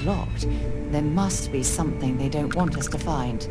locked, there must be something they don't want us to find.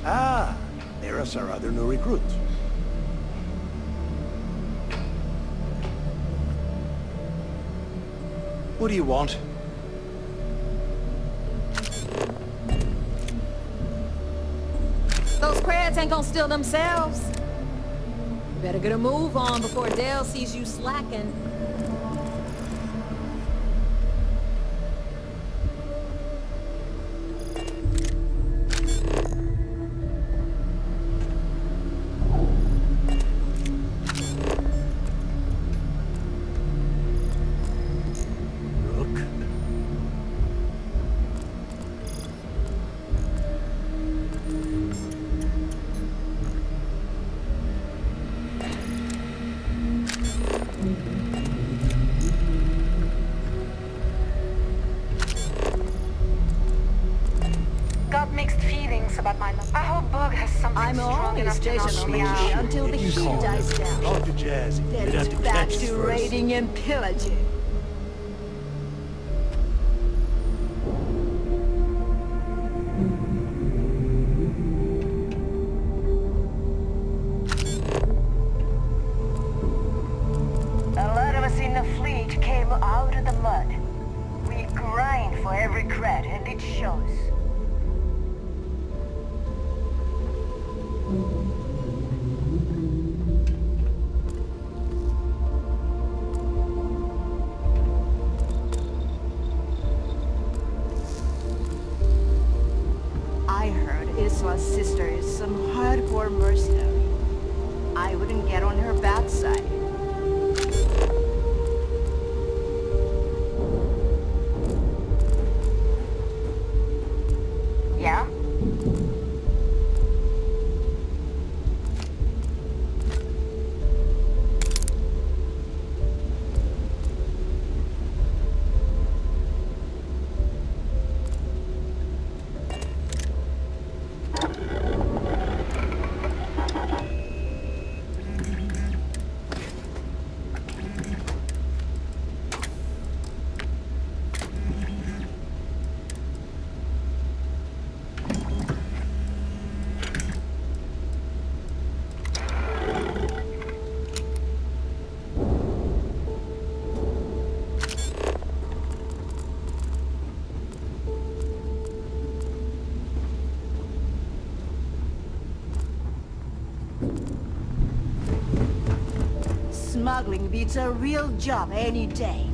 Ah, there's our other new recruit. What do you want? Those crabs ain't gonna steal themselves. You better get a move on before Dale sees you slacking. Mixed feelings about my love. I hope Bug has something I'm strong always enough to knock me stationary out. until the heat dies down. Talk to Jazzy. Then You'd have it's to back catch us to first. raiding and pillaging. A lot of us in the fleet came out of the mud. We grind for every cred, and it shows. I heard Isla's sister is some hardcore mercenary. I wouldn't get on her bad side. Yeah? Smuggling beats a real job any day.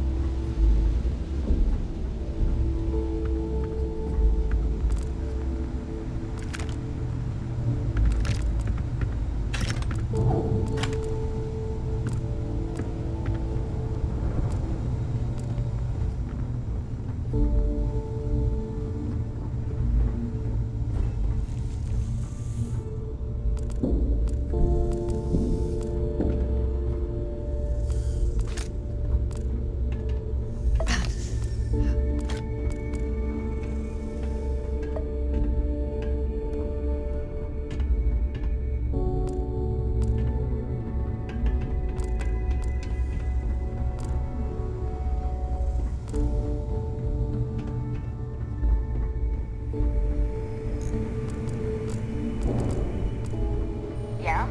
Yeah?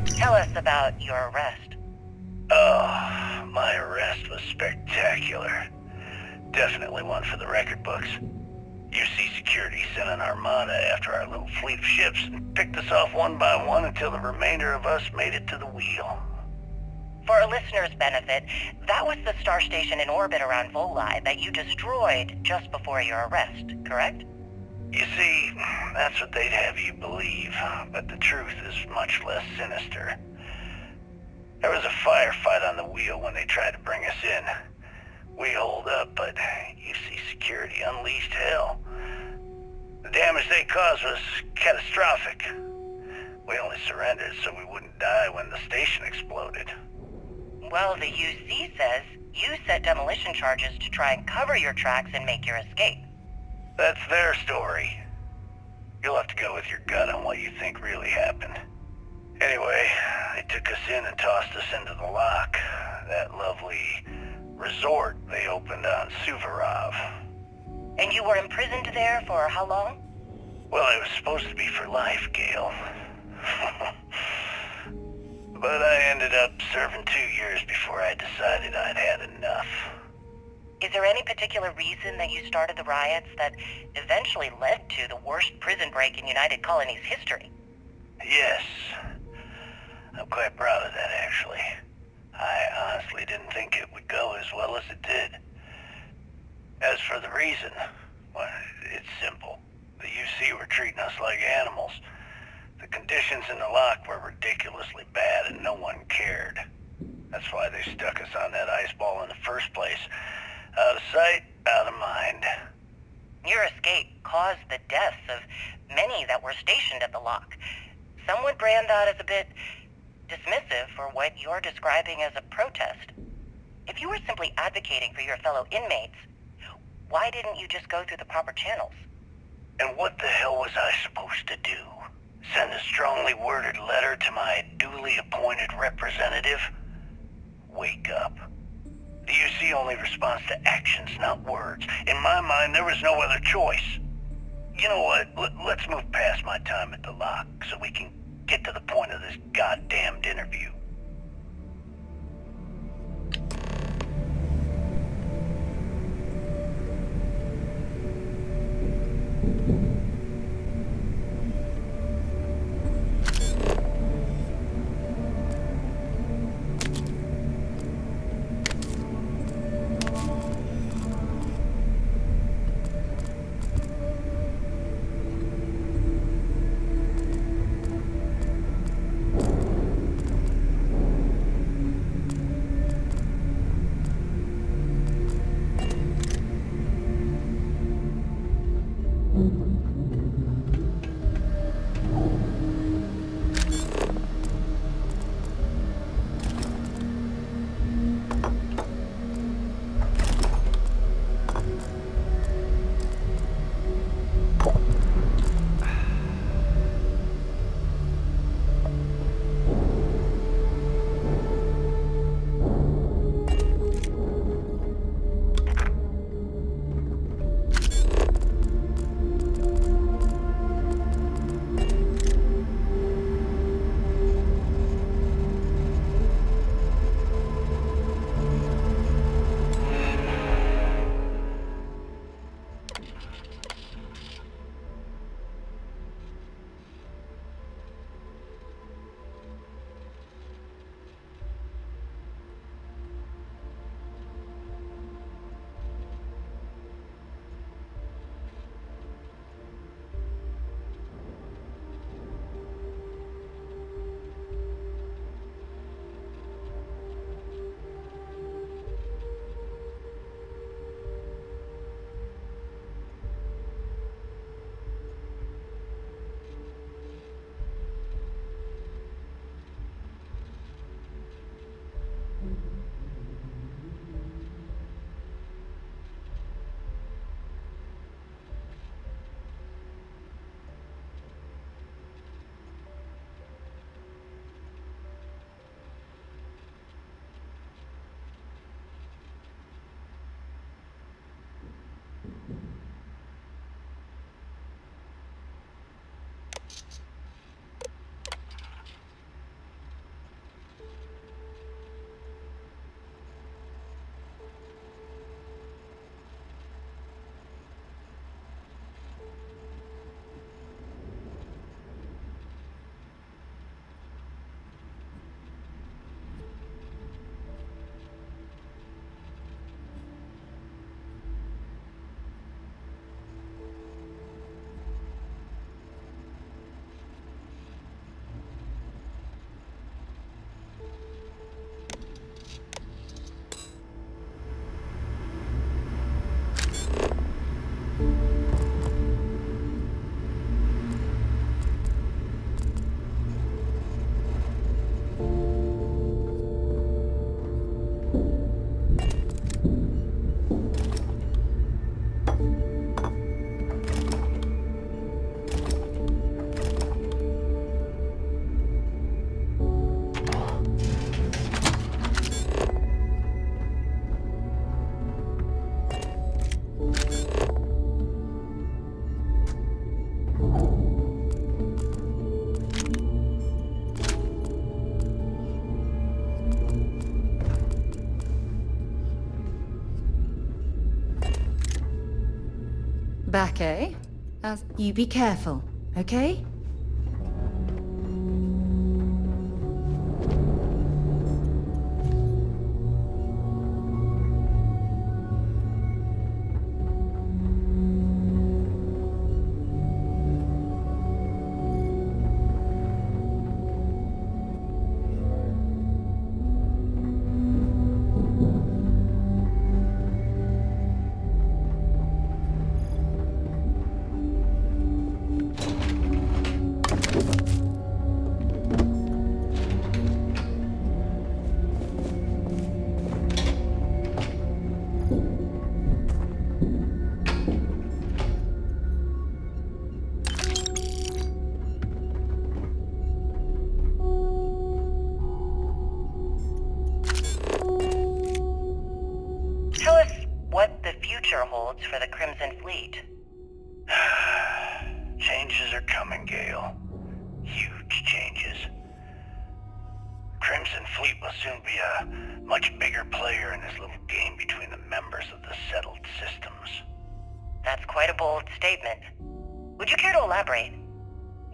Tell us about your arrest. Oh, my arrest was spectacular. Definitely one for the record books. UC Security sent an armada after our little fleet of ships and picked us off one by one until the remainder of us made it to the wheel. For a listener's benefit, that was the star station in orbit around Voli that you destroyed just before your arrest, correct? You see, that's what they'd have you believe, but the truth is much less sinister. There was a firefight on the wheel when they tried to bring us in. We holed up, but UC Security unleashed hell. The damage they caused was catastrophic. We only surrendered so we wouldn't die when the station exploded. Well, the UC says you set demolition charges to try and cover your tracks and make your escape. That's their story. You'll have to go with your gut on what you think really happened. Anyway, they took us in and tossed us into the lock. That lovely resort they opened on Suvorov. And you were imprisoned there for how long? Well, it was supposed to be for life, Gale. But I ended up serving 2 years before I decided I'd had enough. Is there any particular reason that you started the riots that eventually led to the worst prison break in United Colonies history? Yes. I'm quite proud of that, actually. I honestly didn't think it would go as well as it did. As for the reason, well, it's simple. The UC were treating us like animals. The conditions in the lock were ridiculously bad and no one cared. That's why they stuck us on that ice ball in the first place. Out of sight, out of mind. Your escape caused the deaths of many that were stationed at the lock. Some would brand that as a bit dismissive for what you're describing as a protest. If you were simply advocating for your fellow inmates, why didn't you just go through the proper channels? And what the hell was I supposed to do? Send a strongly worded letter to my duly appointed representative? Wake up. The UC only responds to actions, not words. In my mind, there was no other choice. You know what? Let's move past my time at the lock so we can get to the point of this goddamned interview. Back, eh? You be careful, okay? Tell us what the future holds for the Crimson Fleet. Changes are coming, Gale. Huge changes. Crimson Fleet will soon be a much bigger player in this little game between the members of the settled systems. That's quite a bold statement. Would you care to elaborate?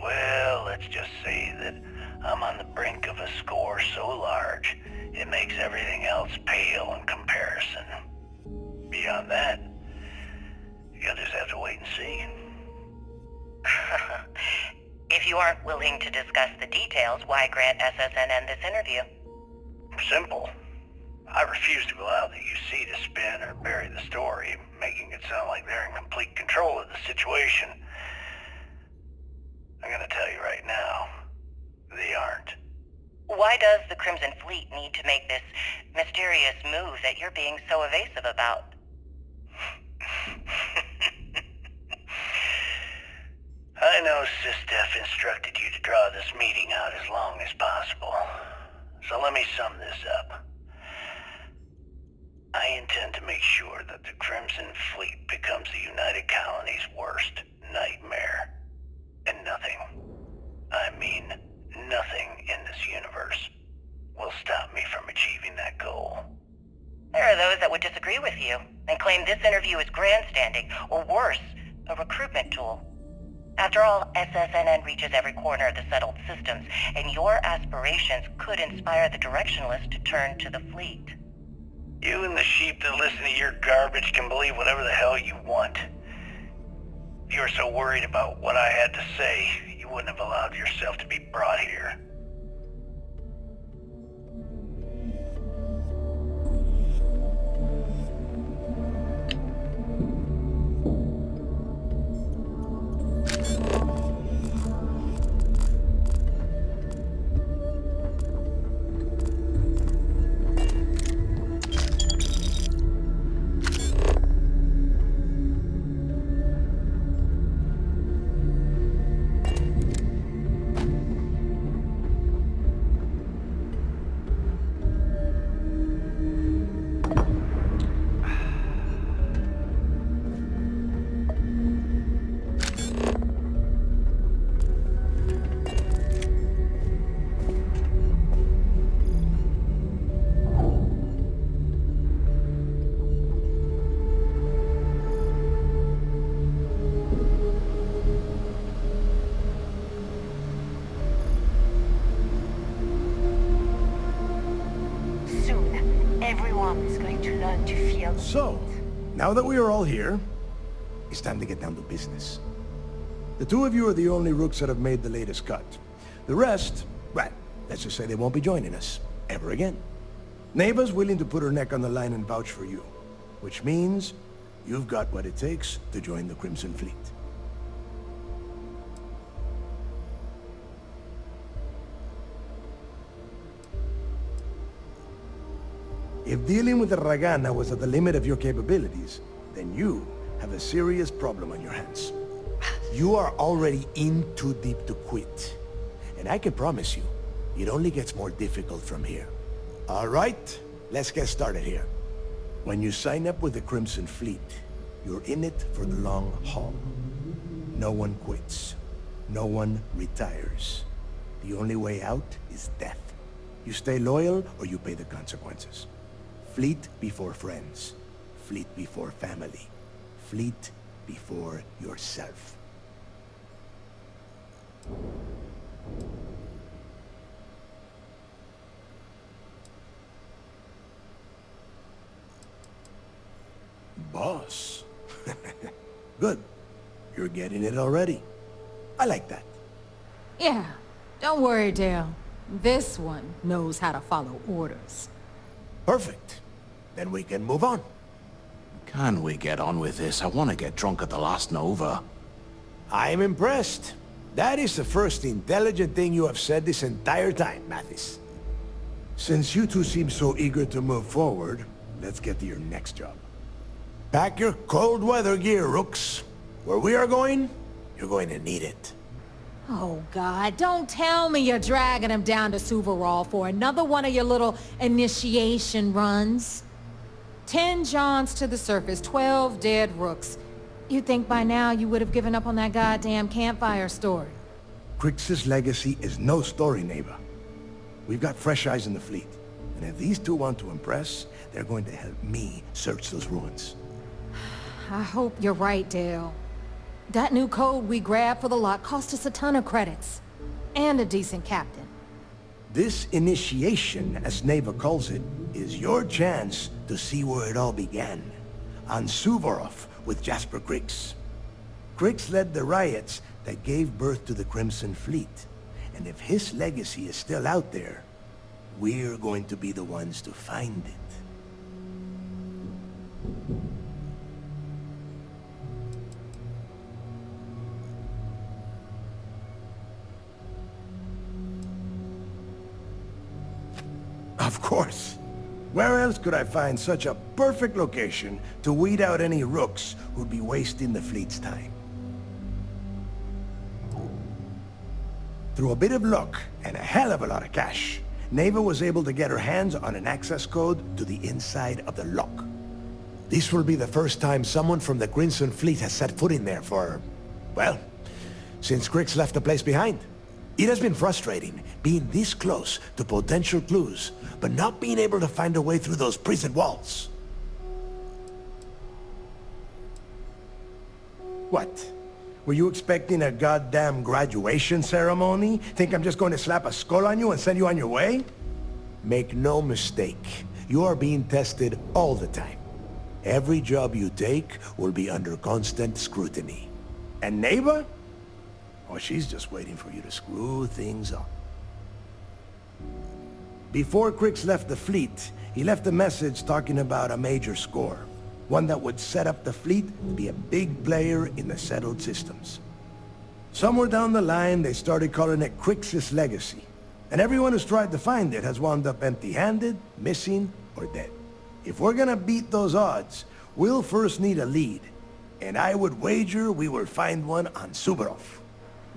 Well, let's just say that I'm on the brink of a score so large, it makes everything else pale in comparison. Beyond that, you'll just have to wait and see. If you aren't willing to discuss the details, why grant SSNN this interview? Simple. I refuse to allow the UC to spin or bury the story, making it sound like they're in complete control of the situation. Crimson Fleet need to make this mysterious move that you're being so evasive about? I know SysDef instructed you to draw this meeting out as long as possible. So let me sum this up. I intend to make sure that the Crimson Fleet becomes the United Colony's worst nightmare. And nothing, I mean nothing in this universe, will stop me from achieving that goal. There are those that would disagree with you and claim this interview is grandstanding, or worse, a recruitment tool. After all, SSNN reaches every corner of the settled systems, and your aspirations could inspire the Directionalists to turn to the fleet. You and the sheep that listen to your garbage can believe whatever the hell you want. If you were so worried about what I had to say, you wouldn't have allowed yourself to be brought here. Everyone is going to learn to feel. So, now that we are all here, it's time to get down to business. The two of you are the only rooks that have made the latest cut. The rest, well, let's just say they won't be joining us ever again. Neva's willing to put her neck on the line and vouch for you, which means you've got what it takes to join the Crimson Fleet. If dealing with the Ragana was at the limit of your capabilities, then you have a serious problem on your hands. You are already in too deep to quit. And I can promise you, it only gets more difficult from here. All right, let's get started here. When you sign up with the Crimson Fleet, you're in it for the long haul. No one quits. No one retires. The only way out is death. You stay loyal or you pay the consequences. Fleet before friends. Fleet before family. Fleet before yourself. Boss. Good. You're getting it already. I like that. Yeah, don't worry, Dale. This one knows how to follow orders. Perfect. Then we can move on. Can we get on with this? I want to get drunk at the last Nova. I'm impressed. That is the first intelligent thing you have said this entire time, Mathis. Since you two seem so eager to move forward, let's get to your next job. Pack your cold weather gear, Rooks. Where we are going, you're going to need it. Oh, God, don't tell me you're dragging him down to Suvarall for another one of your little initiation runs. 10 Johns to the surface, 12 dead Rooks. You'd think by now you would have given up on that goddamn campfire story. Crix's legacy is no story, Neva. We've got fresh eyes in the fleet. And if these two want to impress, they're going to help me search those ruins. I hope you're right, Dale. That new code we grabbed for the lot cost us a ton of credits. And a decent captain. This initiation, as Neva calls it, is your chance to see where it all began. On Suvorov with Jasper Crix. Crix led the riots that gave birth to the Crimson Fleet. And if his legacy is still out there, we're going to be the ones to find it. Of course. Where else could I find such a perfect location to weed out any rooks who'd be wasting the fleet's time? Through a bit of luck and a hell of a lot of cash, Neva was able to get her hands on an access code to the inside of the lock. This will be the first time someone from the Crimson Fleet has set foot in there for, well, since Crix left the place behind. It has been frustrating being this close to potential clues, but not being able to find a way through those prison walls. What? Were you expecting a goddamn graduation ceremony? Think I'm just going to slap a skull on you and send you on your way? Make no mistake, you are being tested all the time. Every job you take will be under constant scrutiny. And Neva? Oh, she's just waiting for you to screw things up. Before Crix left the fleet, he left a message talking about a major score. One that would set up the fleet to be a big player in the settled systems. Somewhere down the line, they started calling it Crix's Legacy. And everyone who's tried to find it has wound up empty-handed, missing, or dead. If we're gonna beat those odds, we'll first need a lead. And I would wager we will find one on Suvorov.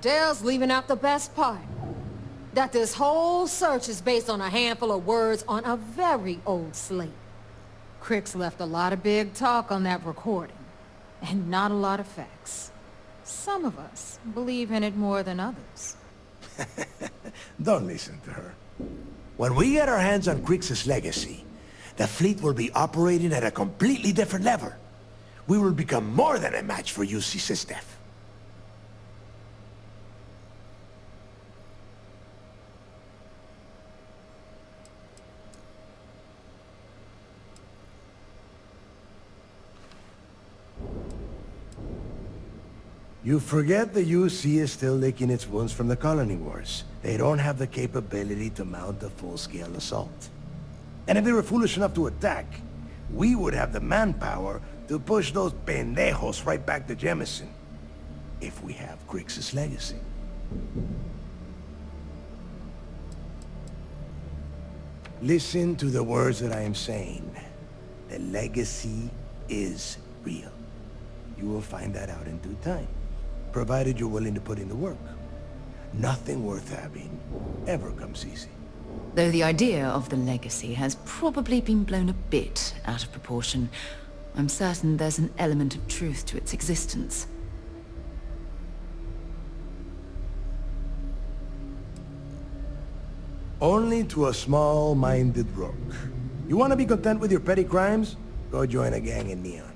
Dale's leaving out the best part. That this whole search is based on a handful of words on a very old slate. Crix left a lot of big talk on that recording, and not a lot of facts. Some of us believe in it more than others. Don't listen to her. When we get our hands on Crix's Legacy, the fleet will be operating at a completely different level. We will become more than a match for UC Systef. You forget the UC is still licking its wounds from the colony wars. They don't have the capability to mount a full-scale assault. And if they were foolish enough to attack, we would have the manpower to push those pendejos right back to Jemison. If we have Crix's Legacy. Listen to the words that I am saying. The legacy is real. You will find that out in due time, provided you're willing to put in the work. Nothing worth having ever comes easy. Though the idea of the legacy has probably been blown a bit out of proportion, I'm certain there's an element of truth to its existence. Only to a small-minded rogue. You want to be content with your petty crimes? Go join a gang in Neon.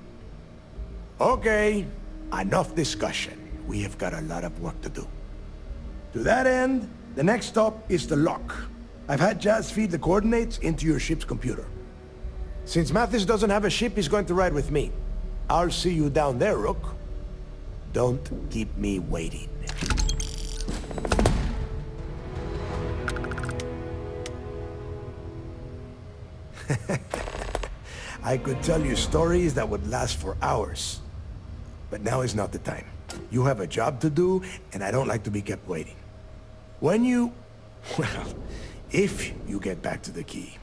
Okay, enough discussion. We have got a lot of work to do. To that end, the next stop is the lock. I've had Jazz feed the coordinates into your ship's computer. Since Mathis doesn't have a ship, he's going to ride with me. I'll see you down there, Rook. Don't keep me waiting. I could tell you stories that would last for hours. But now is not the time. You have a job to do, and I don't like to be kept waiting. When you... well, if you get back to the key,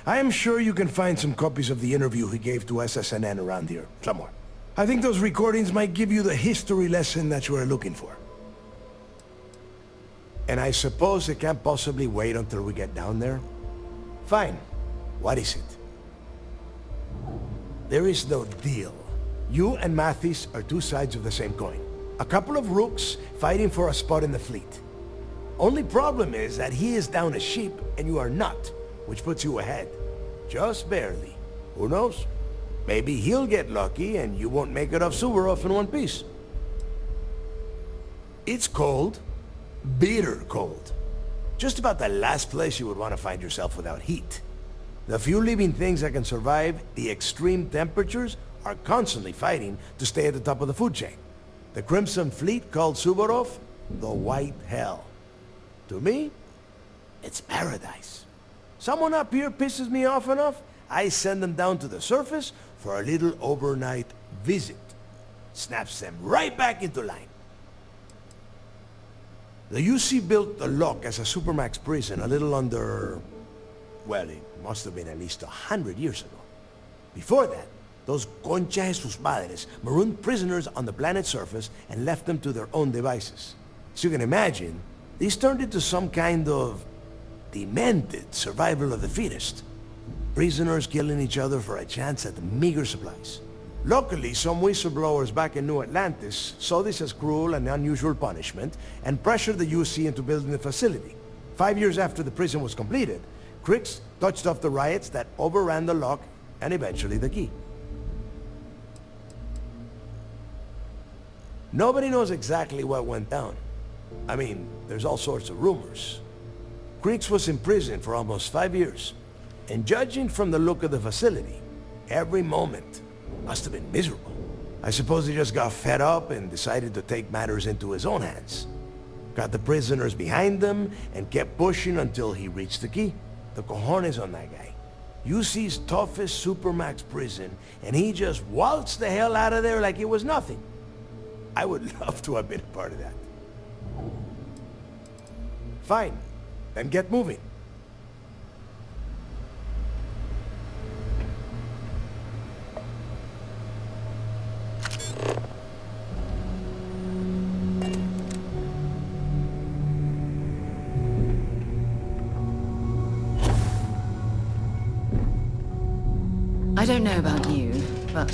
I am sure you can find some copies of the interview he gave to SSNN around here, somewhere. I think those recordings might give you the history lesson that you are looking for. And I suppose it can't possibly wait until we get down there? Fine. What is it? There is no deal. You and Mathis are two sides of the same coin. A couple of rooks fighting for a spot in the fleet. Only problem is that he is down a ship and you are not, which puts you ahead. Just barely. Who knows? Maybe he'll get lucky and you won't make it off Suvorov in one piece. It's cold. Bitter cold. Just about the last place you would want to find yourself without heat. The few living things that can survive the extreme temperatures are constantly fighting to stay at the top of the food chain. The Crimson Fleet called Suvorov the White Hell. To me, it's paradise. Someone up here pisses me off enough, I send them down to the surface for a little overnight visit. Snaps them right back into line. The UC built the lock as a Supermax prison a little under Well, it must have been at least 100 years ago. Before that, those concha de sus madres marooned prisoners on the planet's surface and left them to their own devices. As you can imagine, these turned into some kind of demented survival of the fittest. Prisoners killing each other for a chance at the meager supplies. Luckily, some whistleblowers back in New Atlantis saw this as cruel and unusual punishment and pressured the UC into building the facility. 5 years after the prison was completed, Crix touched off the riots that overran the lock and eventually the key. Nobody knows exactly what went down. I mean, there's all sorts of rumors. Crix was in prison for almost 5 years, and judging from the look of the facility, every moment must have been miserable. I suppose he just got fed up and decided to take matters into his own hands. Got the prisoners behind him and kept pushing until he reached the key. The cojones on that guy. UC's toughest supermax prison, and he just waltzed the hell out of there like it was nothing. I would love to have been a part of that. Fine, then get moving. I don't know about you, but...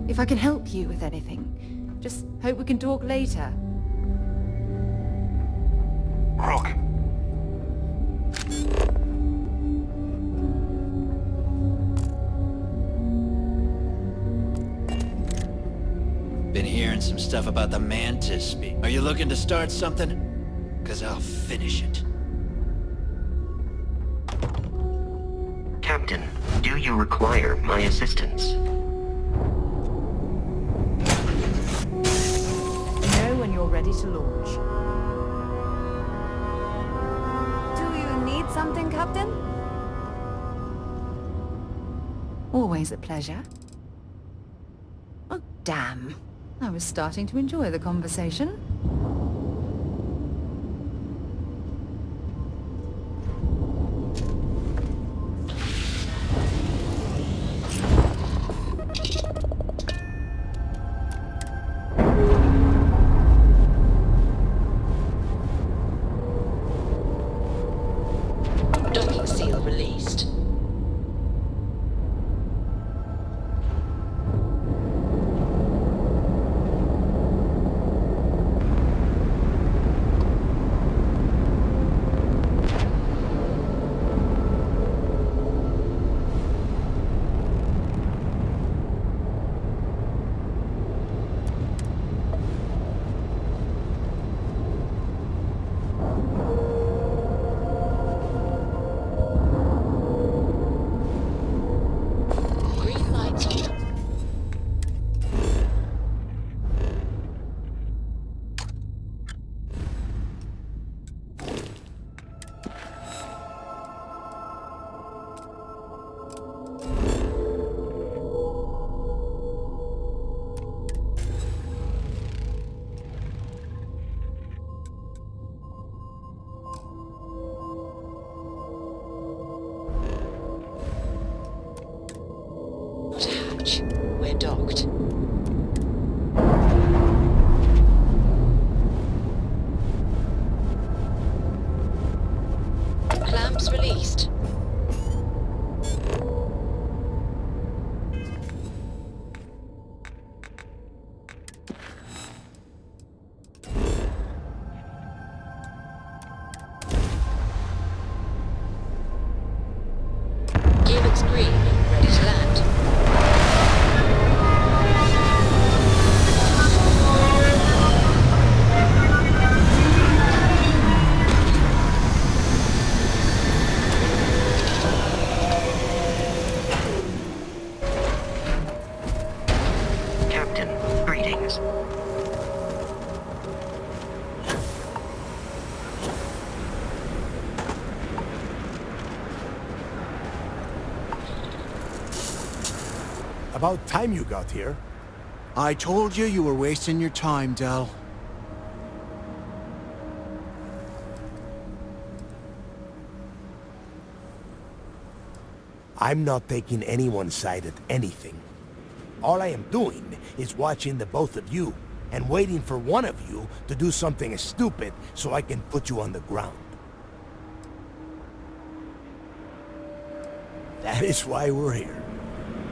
if I can help you with anything, just hope we can talk later. Rook. Been hearing some stuff about the Mantis speak. Are you looking to start something? 'Cause I'll finish it. Captain, do you require my assistance? Know when you're ready to launch. Do you need something, Captain? Always a pleasure. Oh, damn. I was starting to enjoy the conversation. Docking seal released. Green lights on. Not a hatch. We're docked. Clamps released. Gearbox green. Ready to land. Captain, greetings. About time you got here. I told you you were wasting your time, Del. I'm not taking anyone's side at anything. All I am doing is watching the both of you, and waiting for one of you to do something stupid so I can put you on the ground. That is why we're here.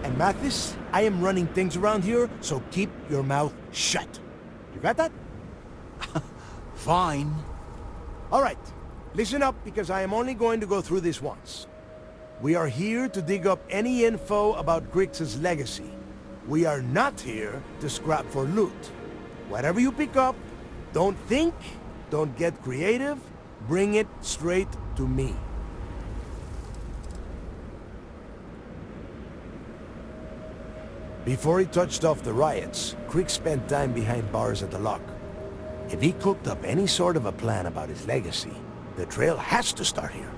And Mathis, I am running things around here, so keep your mouth shut. You got that? Fine. All right, listen up because I am only going to go through this once. We are here to dig up any info about Grix's legacy. We are not here to scrap for loot. Whatever you pick up, don't think, don't get creative, bring it straight to me. Before he touched off the riots, Grix spent time behind bars at the lock. If he cooked up any sort of a plan about his legacy, the trail has to start here.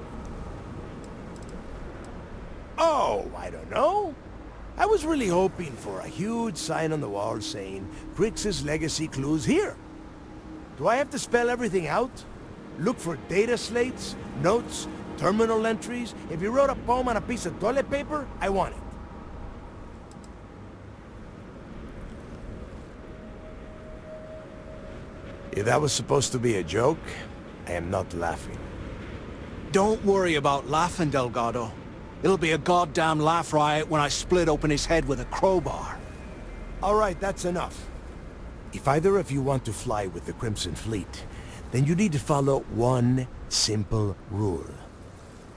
Oh, I don't know. I was really hoping for a huge sign on the wall saying, Grix's legacy clues here. Do I have to spell everything out? Look for data slates, notes, terminal entries? If you wrote a poem on a piece of toilet paper, I want it. If that was supposed to be a joke, I am not laughing. Don't worry about laughing, Delgado. It'll be a goddamn laugh riot when I split open his head with a crowbar. All right, that's enough. If either of you want to fly with the Crimson Fleet, then you need to follow one simple rule.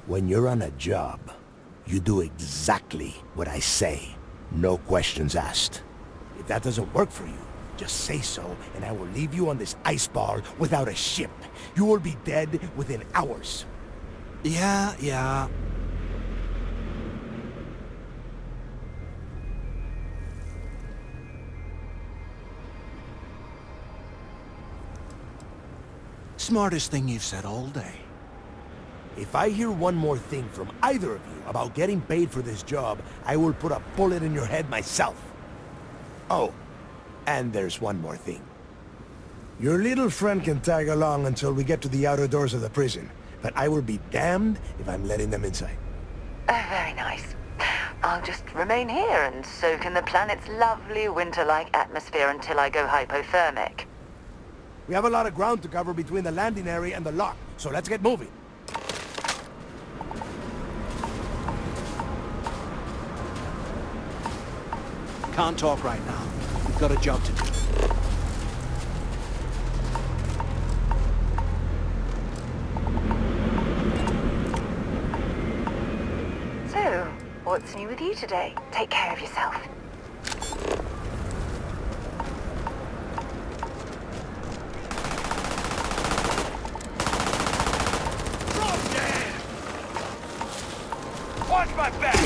When you're on a job, you do exactly what I say. No questions asked. If that doesn't work for you, just say so, and I will leave you on this ice ball without a ship. You will be dead within hours. Yeah. Smartest thing you've said all day. If I hear one more thing from either of you about getting paid for this job, I will put a bullet in your head myself. Oh, and there's one more thing. Your little friend can tag along until we get to the outer doors of the prison, but I will be damned if I'm letting them inside. Oh, very nice. I'll just remain here and soak in the planet's lovely winter-like atmosphere until I go hypothermic. We have a lot of ground to cover between the landing area and the lock, so let's get moving. Can't talk right now. We've got a job to do. So, what's new with you today? Take care of yourself. Watch my back!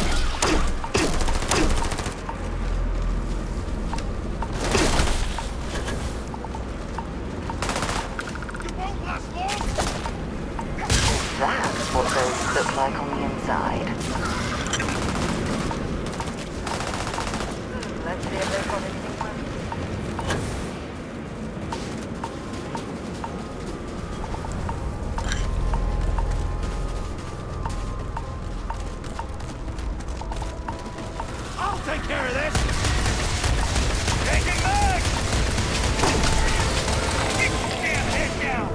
That's what those look like on the inside. Let's see if they've got anything left. I'll take care of this! Taking back! Get your damn head down!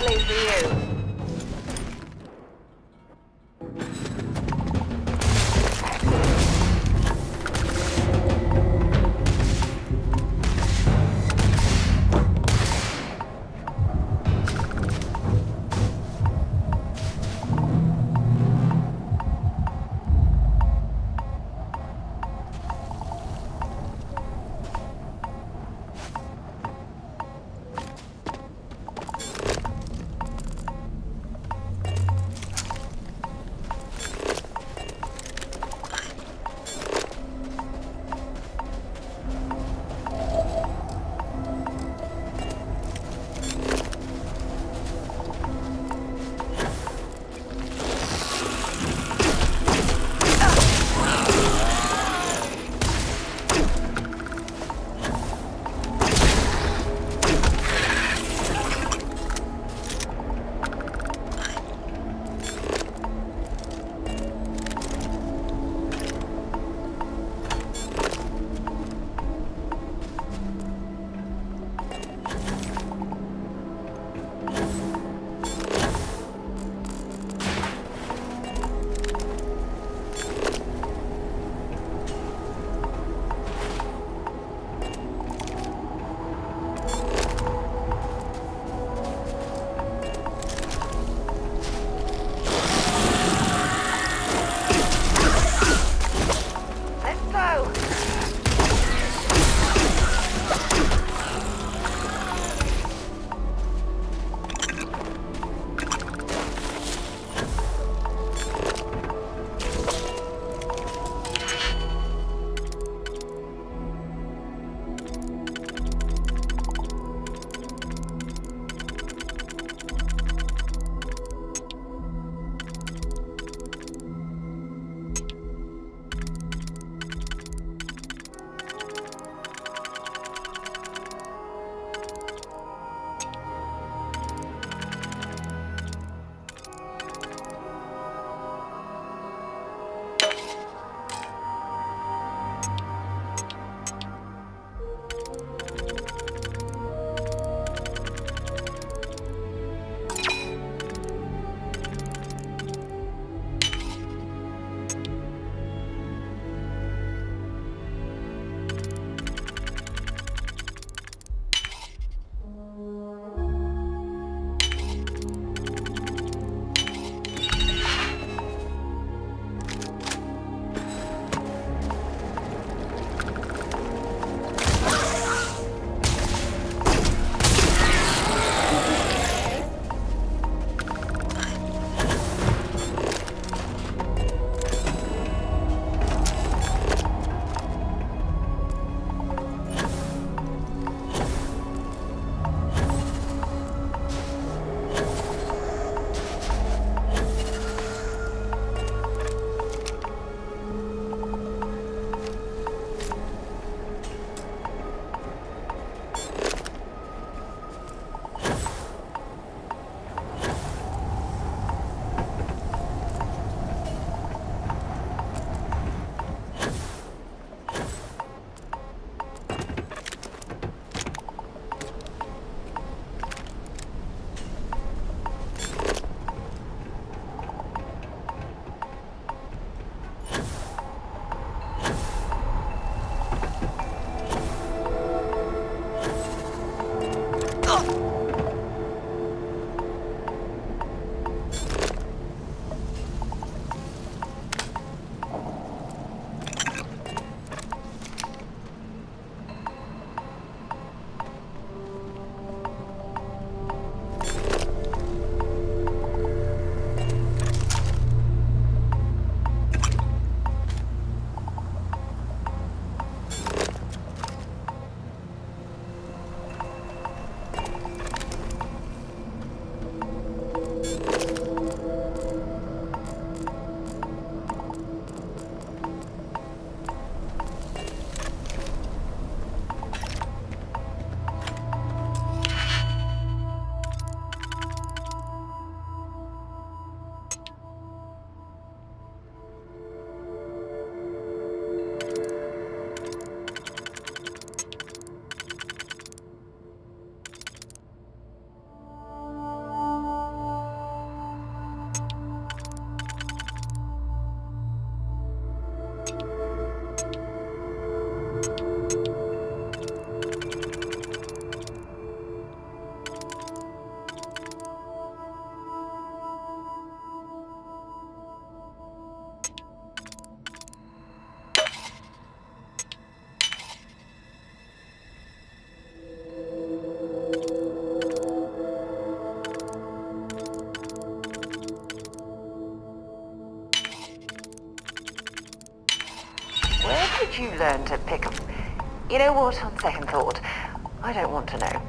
Lovely for you. Where did you learn to pick up? You know what, on second thought, I don't want to know.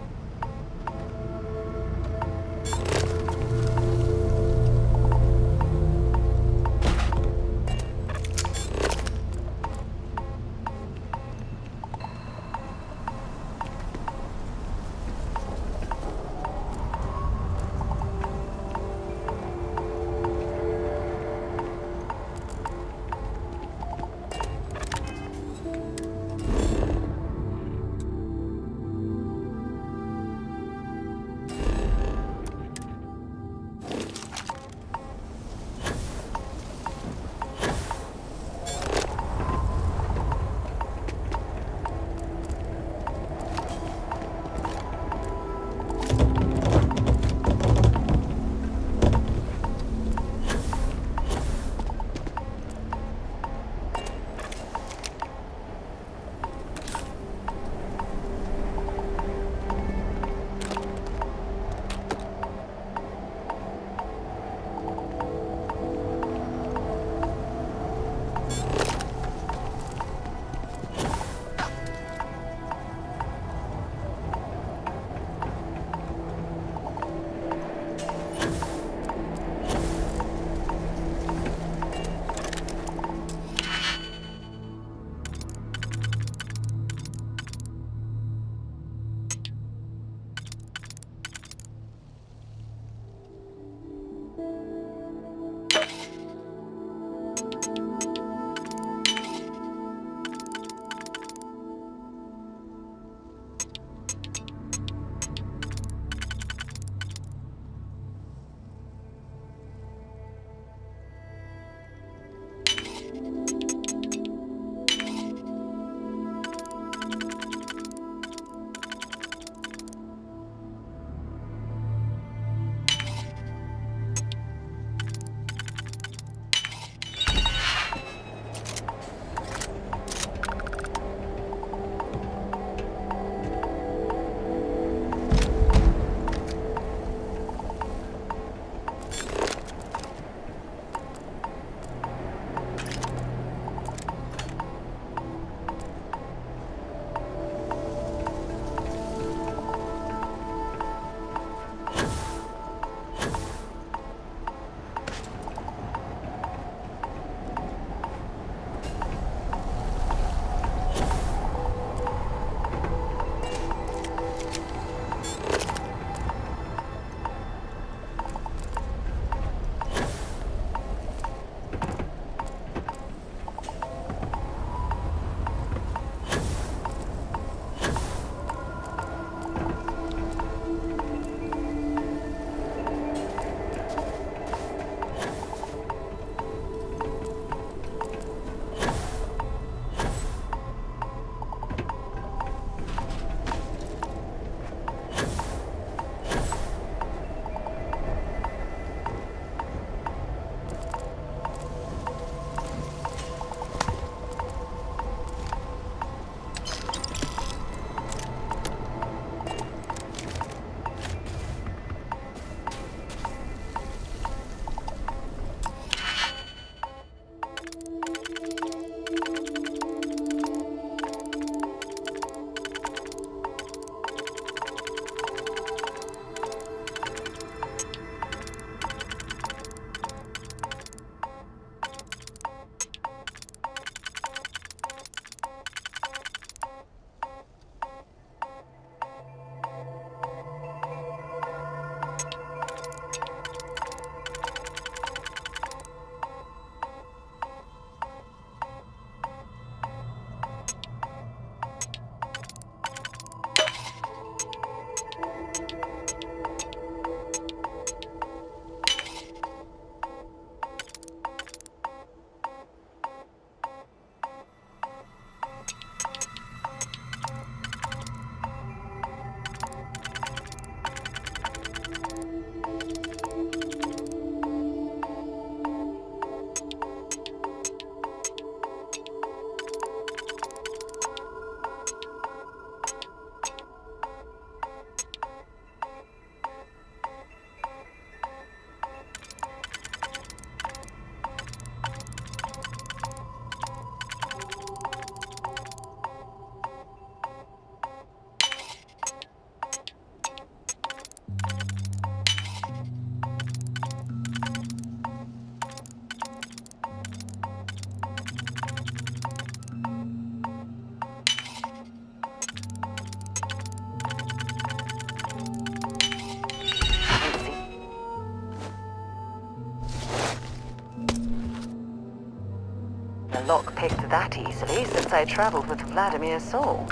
The lock picked that easily since I traveled with Vladimir's soul.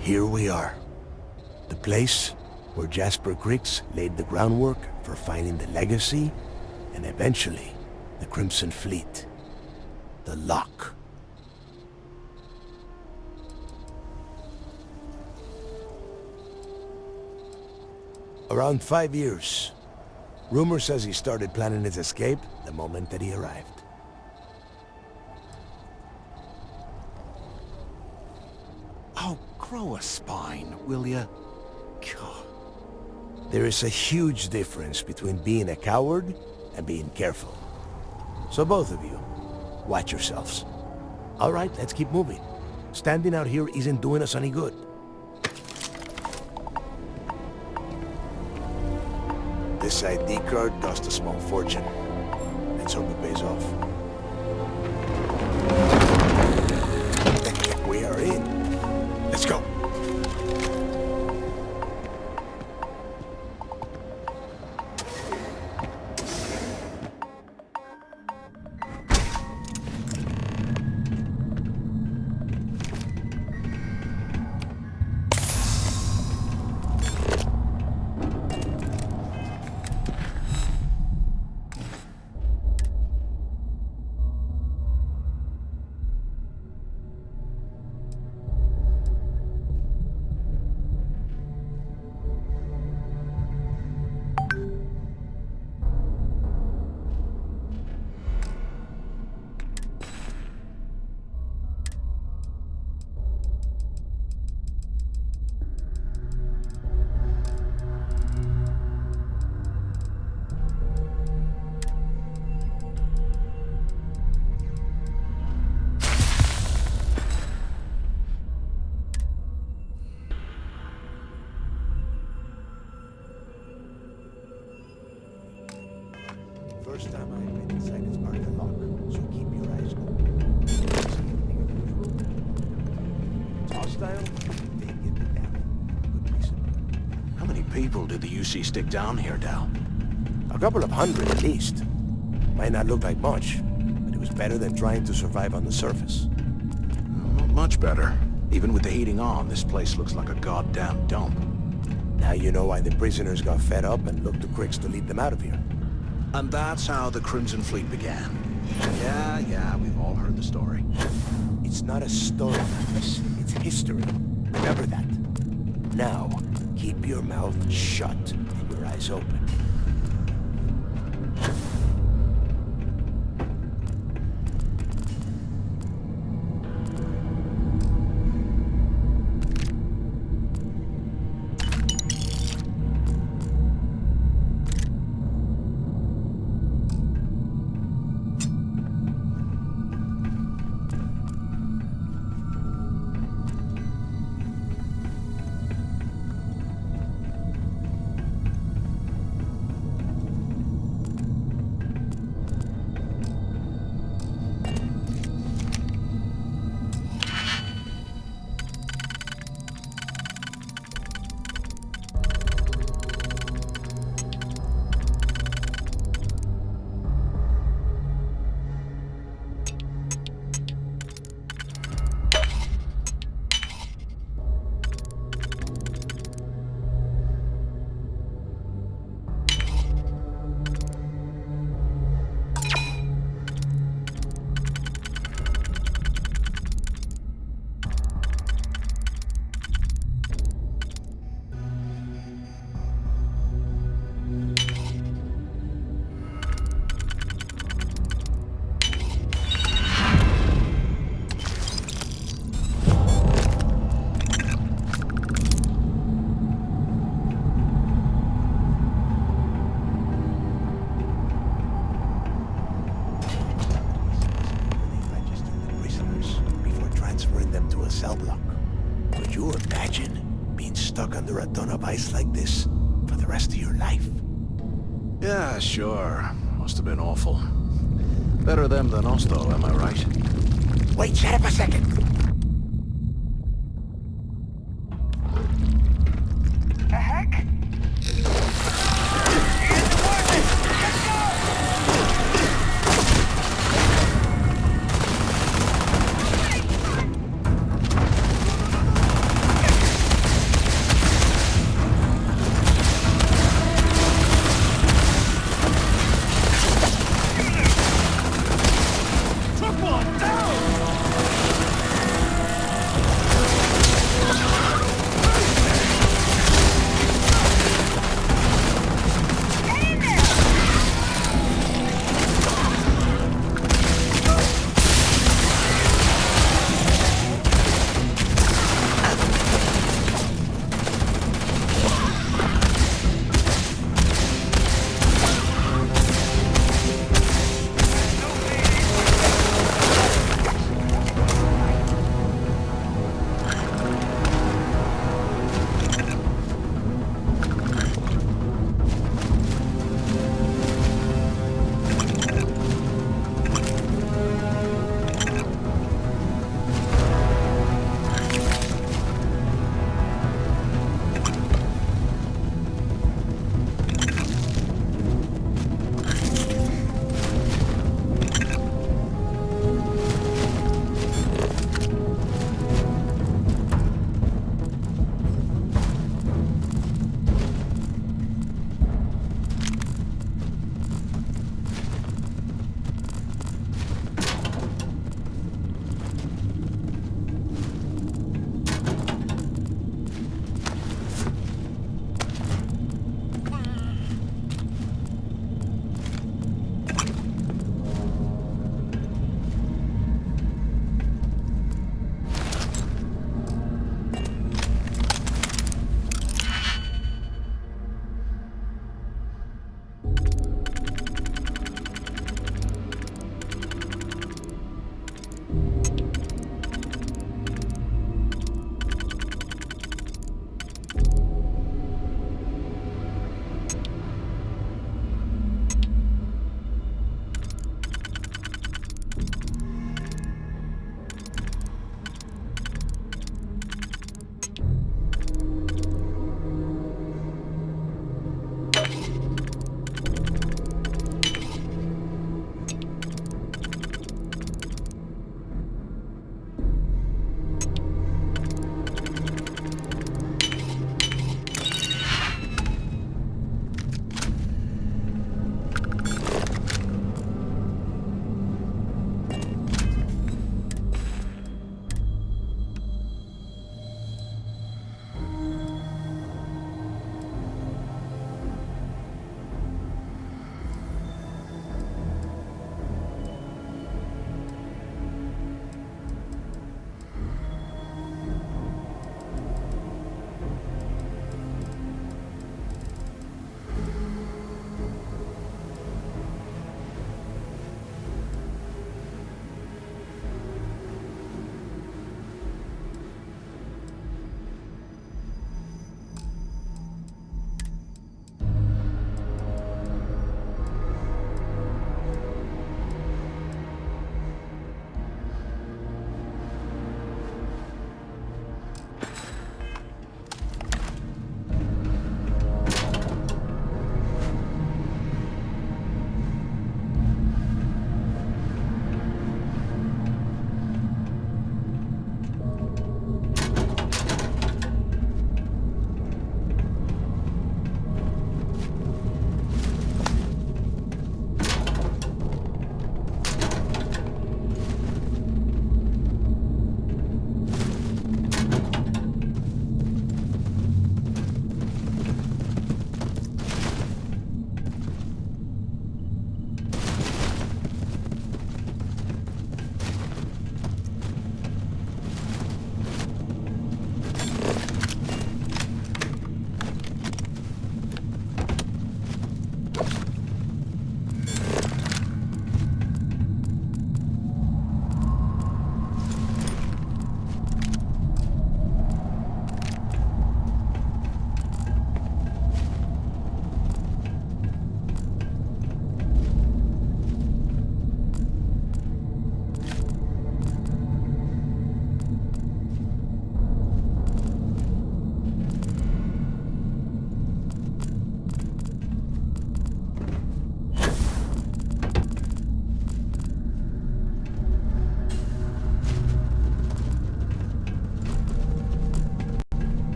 Here we are. The place where Jasper Griggs laid the groundwork for finding the legacy and eventually the Crimson Fleet. The Lock. Around 5 years. Rumor says he started planning his escape the moment that he arrived. Oh, grow a spine, will ya? God. There is a huge difference between being a coward and being careful. So both of you, watch yourselves. All right, let's keep moving. Standing out here isn't doing us any good. This ID card cost a small fortune. Let's hope it pays off. We are in. Let's go. First time I've been inside this part of the lock, so keep your eyes open. See anything unusual? It's hostile? Take it down. Good reason. How many people did the UC stick down here, Dal? A couple of hundred at least. Might not look like much, but it was better than trying to survive on the surface. Not much better. Even with the heating on, this place looks like a goddamn dump. Now you know why the prisoners got fed up and looked to Griggs to lead them out of here. And that's how the Crimson Fleet began. Yeah, we've all heard the story. It's not a story, Marcus. It's history. Remember that. Now, keep your mouth shut and your eyes open. Cell block. Could you imagine being stuck under a ton of ice like this for the rest of your life? Yeah, sure. Must have been awful. Better them than us, though, am I right? Wait, shut up a second. The heck?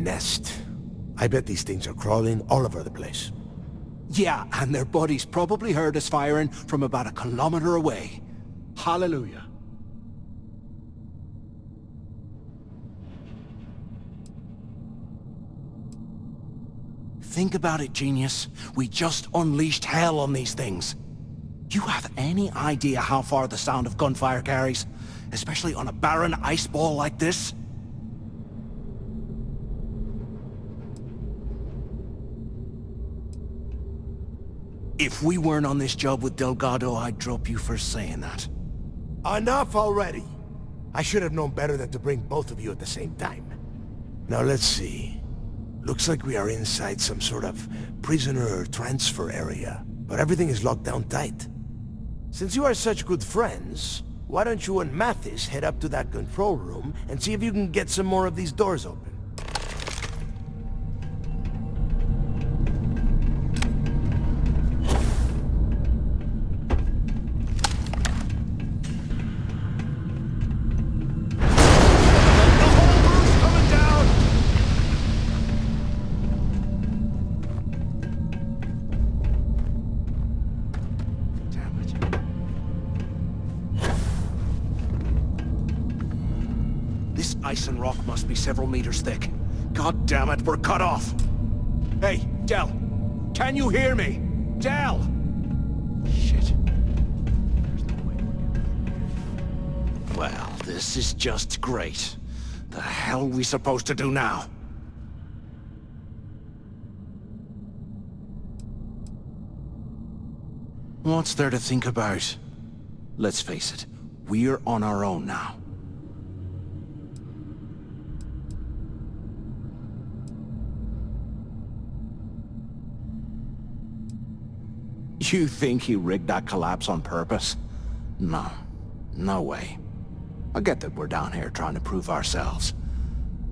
nest. I bet these things are crawling all over the place. Yeah, and their buddies probably heard us firing from about a kilometer away. Hallelujah. Think about it, genius. We just unleashed hell on these things. You have any idea how far the sound of gunfire carries? Especially on a barren ice ball like this? If we weren't on this job with Delgado, I'd drop you for saying that. Enough already! I should have known better than to bring both of you at the same time. Now let's see. Looks like we are inside some sort of prisoner transfer area, but everything is locked down tight. Since you are such good friends, why don't you and Mathis head up to that control room and see if you can get some more of these doors open? Ice and rock must be several meters thick. God damn it, we're cut off! Hey, Del! Can you hear me? Del! Shit. There's no way we're getting... Well, this is just great. The hell are we supposed to do now? What's there to think about? Let's face it, we're on our own now. You think he rigged that collapse on purpose? No. No way. I get that we're down here trying to prove ourselves,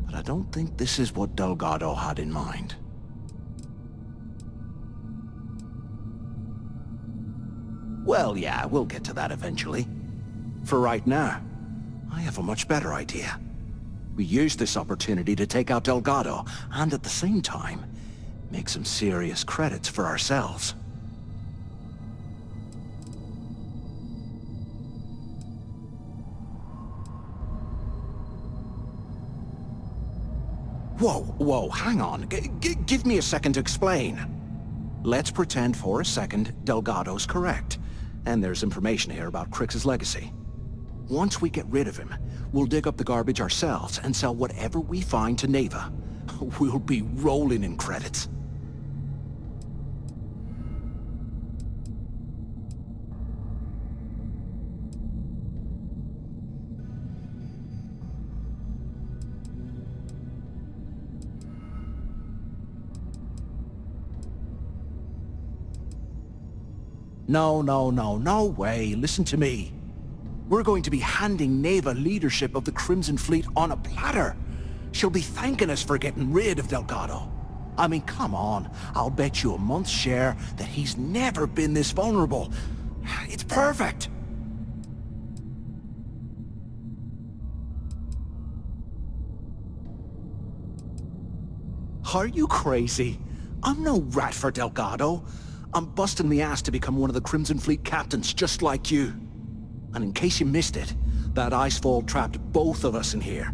but I don't think this is what Delgado had in mind. Well, yeah, we'll get to that eventually. For right now, I have a much better idea. We use this opportunity to take out Delgado, and at the same time, make some serious credits for ourselves. Whoa, hang on. Give me a second to explain. Let's pretend for a second Delgado's correct, and there's information here about Crix's legacy. Once we get rid of him, we'll dig up the garbage ourselves and sell whatever we find to Neva. We'll be rolling in credits. No way. Listen to me. We're going to be handing Neva leadership of the Crimson Fleet on a platter. She'll be thanking us for getting rid of Delgado. I mean, come on. I'll bet you a month's share that he's never been this vulnerable. It's perfect. Are you crazy? I'm no rat for Delgado. I'm busting the ass to become one of the Crimson Fleet captains, just like you. And in case you missed it, that icefall trapped both of us in here.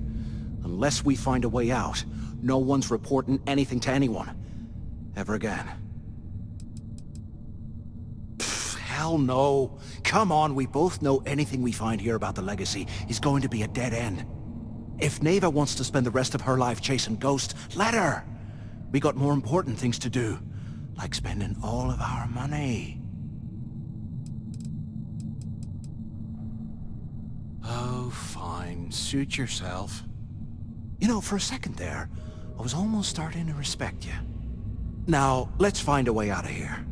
Unless we find a way out, no one's reporting anything to anyone. Ever again. Pfft, hell no. Come on, we both know anything we find here about the Legacy is going to be a dead end. If Neva wants to spend the rest of her life chasing ghosts, let her. We got more important things to do. Like spending all of our money. Oh, fine. Suit yourself. You know, for a second there, I was almost starting to respect you. Now, let's find a way out of here.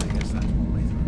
I guess that's one way through.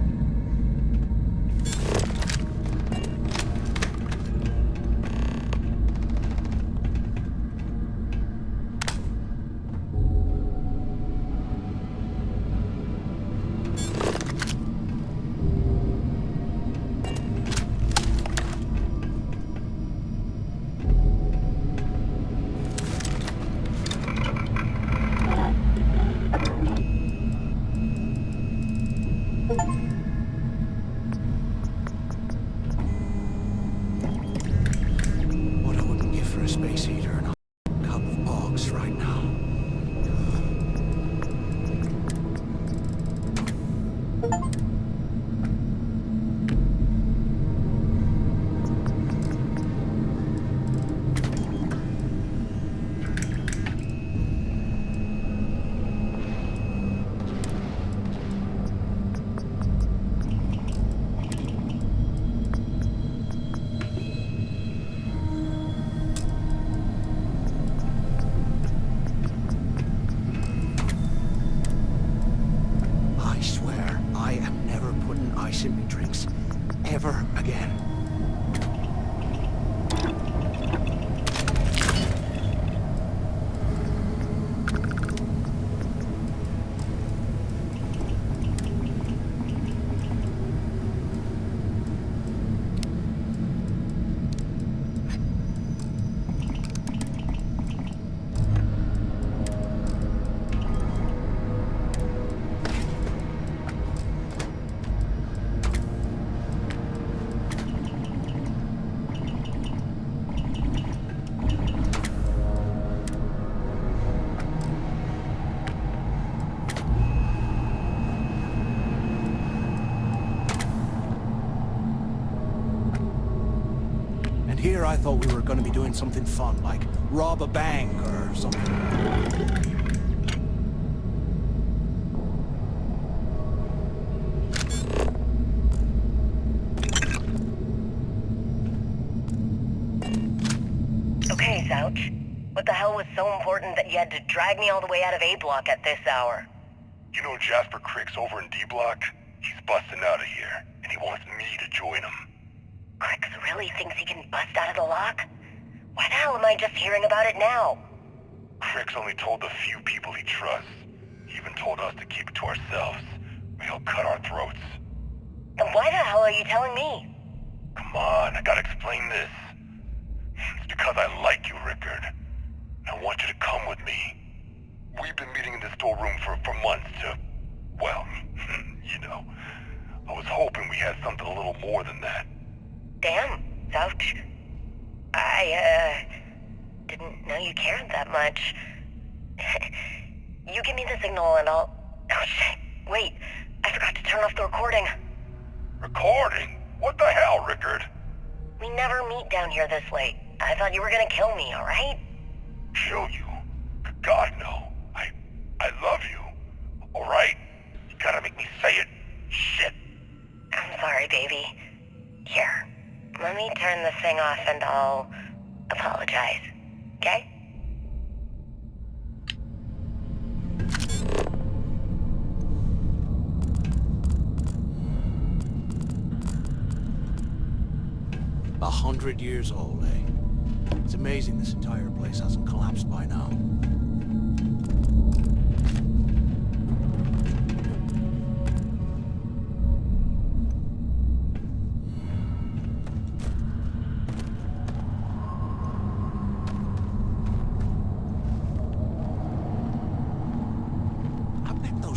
chasing me drinks ever again. Here I thought we were going to be doing something fun, like rob a bank or something. Okay, Zouch. What the hell was so important that you had to drag me all the way out of A Block at this hour? You know Jasper Crick's over in D Block? He's busting out of here, and he wants me to join him. Crix really thinks he can bust out of the lock? Why the hell am I just hearing about it now? Crick's only told the few people he trusts. He even told us to keep it to ourselves, or he'll cut our throats. Then why the hell are you telling me? Come on, I gotta explain this. It's because I like you, Rickard. I want you to come with me. We've been meeting in this storeroom for months to, well, you know. I was hoping we had something a little more than that. Damn, Zouch. I, didn't know you cared that much. You give me the signal and I'll... Oh, shit. Wait, I forgot to turn off the recording. Recording? What the hell, Rickard? We never meet down here this late. I thought you were gonna kill me, alright? Kill you? God, no. I love you. Alright? You gotta make me say it. Shit. I'm sorry, baby. Here. Let me turn this thing off and I'll apologize, okay? A 100 years old, eh? It's amazing this entire place hasn't collapsed by now.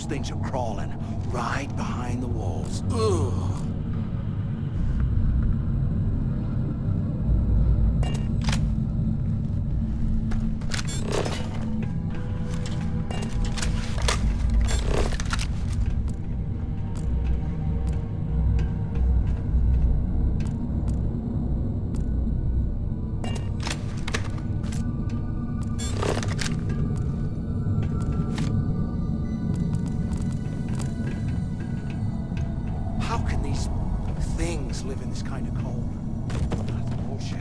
Things are crawling right behind the walls. Ugh. Live in this kind of cold. That's bullshit.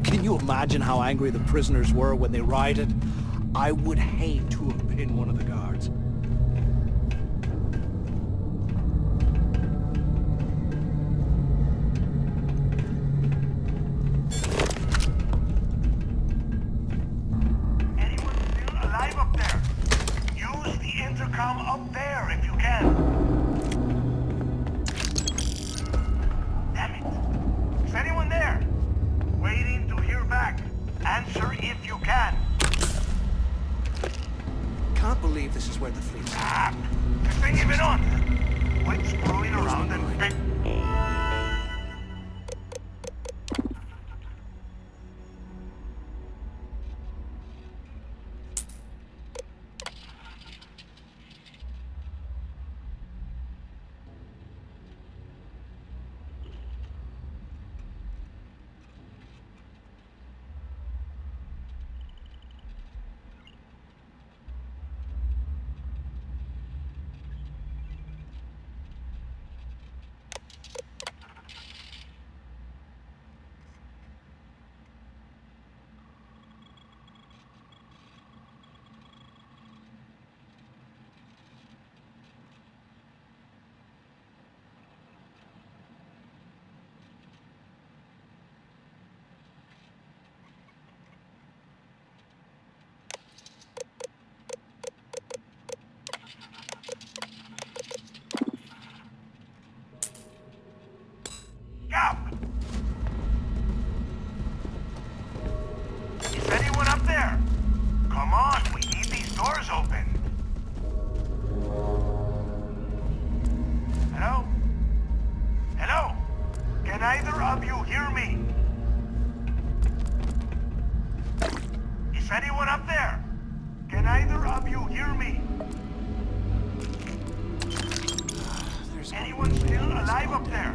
Can you imagine how angry the prisoners were when they rioted? I would hate to have been one of the guards. Up there if you can. Damn it. Is anyone there? Waiting to hear back. Answer if you can. Can't believe this is where the fleet's at. This thing even on. Quit screwing around and pick. anyone up there? Can either of you hear me? Anyone still alive up there?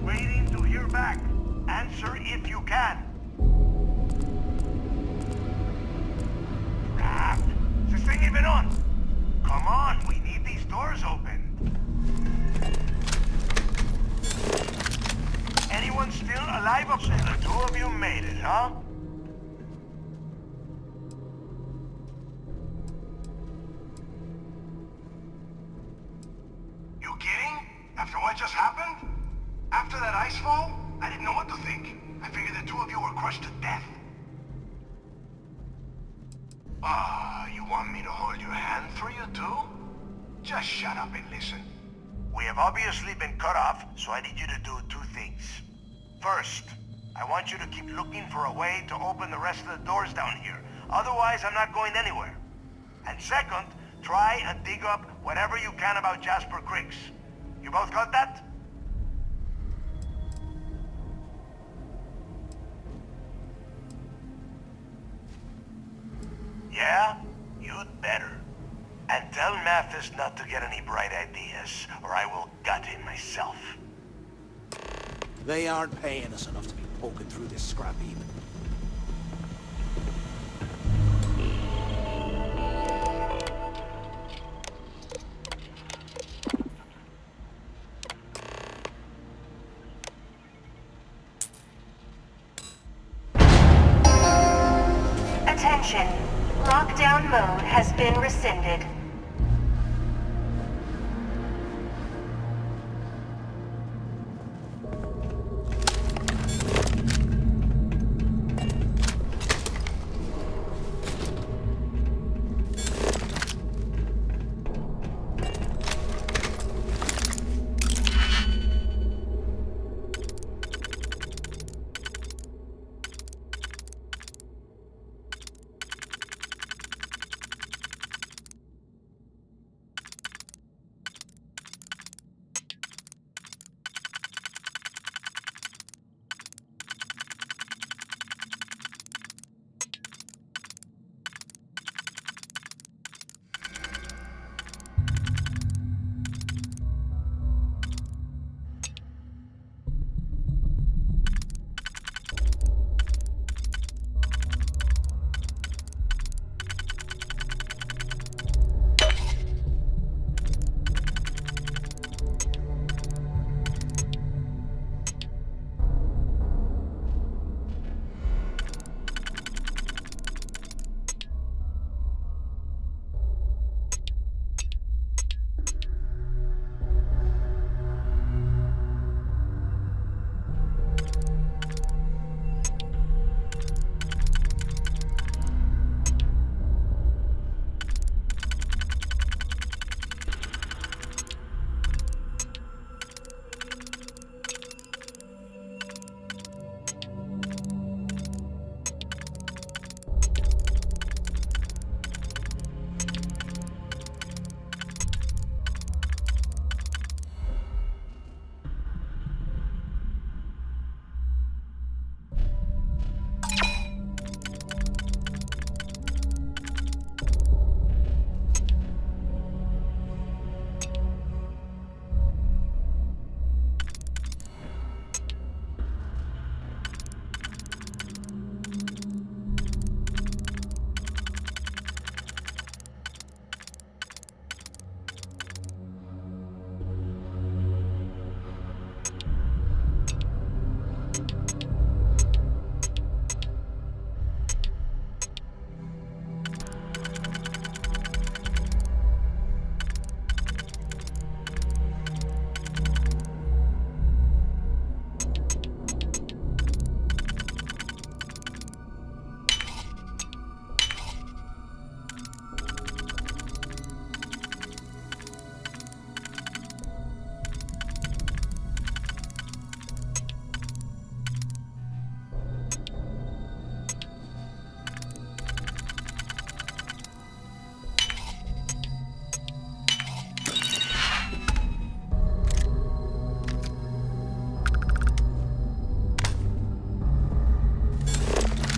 Waiting to hear back. Answer if you can. Crap! Is this thing even on? Come on, we need these doors open. Anyone still alive up there? The two of you made it, huh? You kidding? After what just happened? After that ice fall? I didn't know what to think. I figured the two of you were crushed to death. You want me to hold your hand for you too? Just shut up and listen. We have obviously been cut off, so I need you to do two things. First, I want you to keep looking for a way to open the rest of the doors down here. Otherwise, I'm not going anywhere. And second, try and dig up whatever you can about Jasper Cricks. You both got that? Yeah? You'd better. And tell Mathis not to get any bright ideas, or I will gut him myself. They aren't paying us enough to be poking through this scrap heap. Attention. Lockdown mode has been rescinded.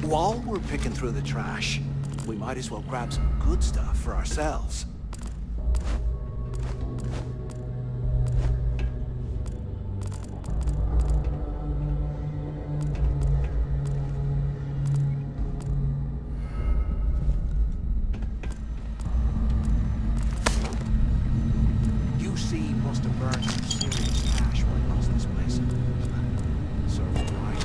While we're picking through the trash, we might as well grab some good stuff for ourselves. Must have burned some serious cash right across this place. Serve it right.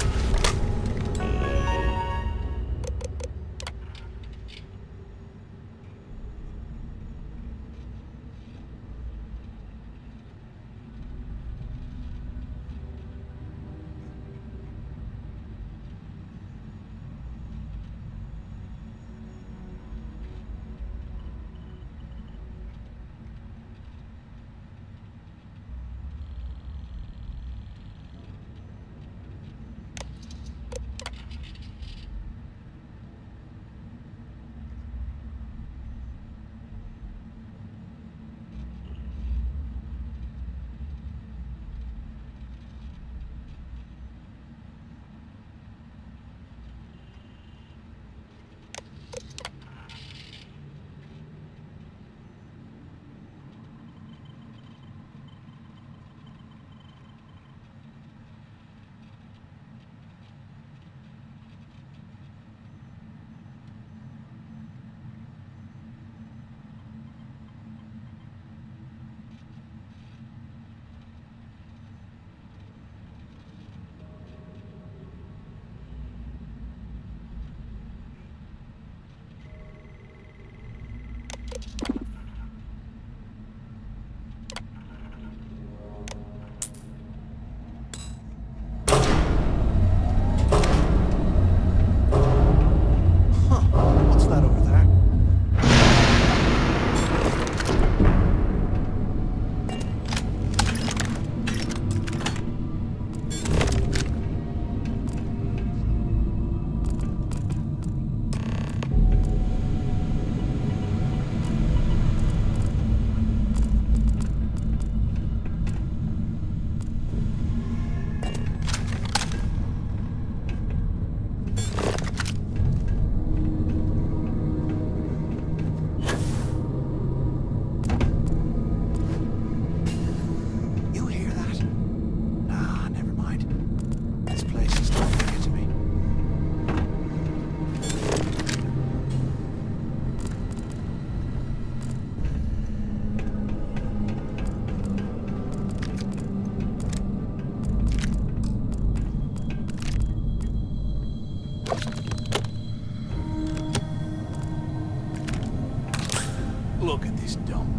Look at this dump.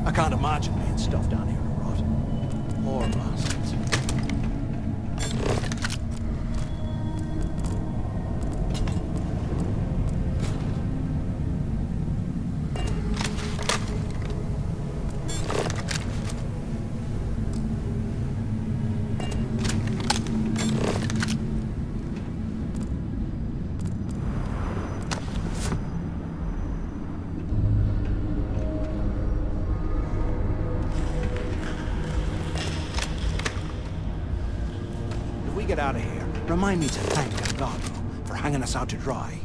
I can't imagine laying stuff down here to rot. Poor bastards. Get out of here. Remind me to thank Delgado for hanging us out to dry.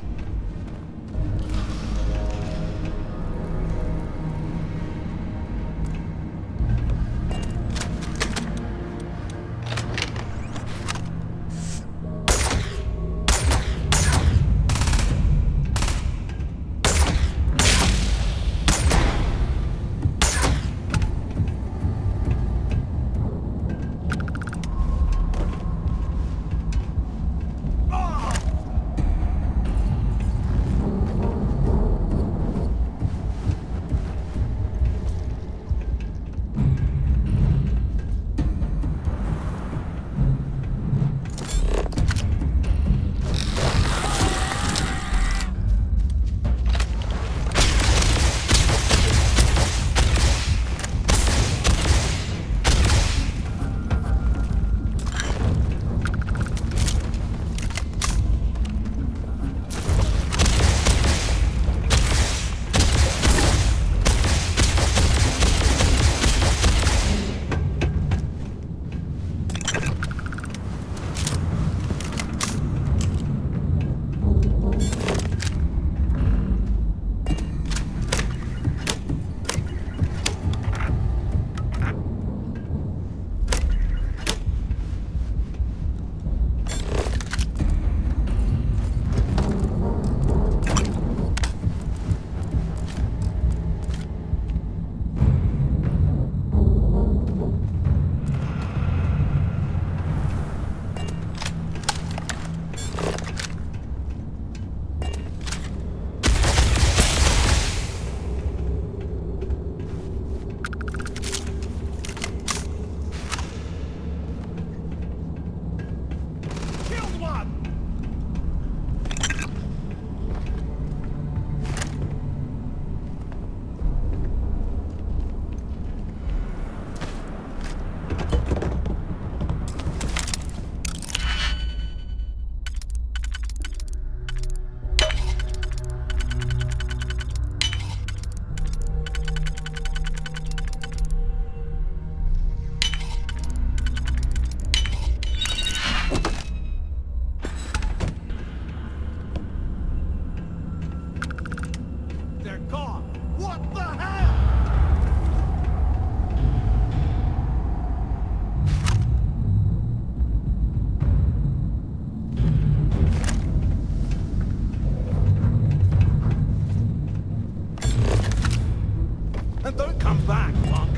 What the hell? And don't come back, punk.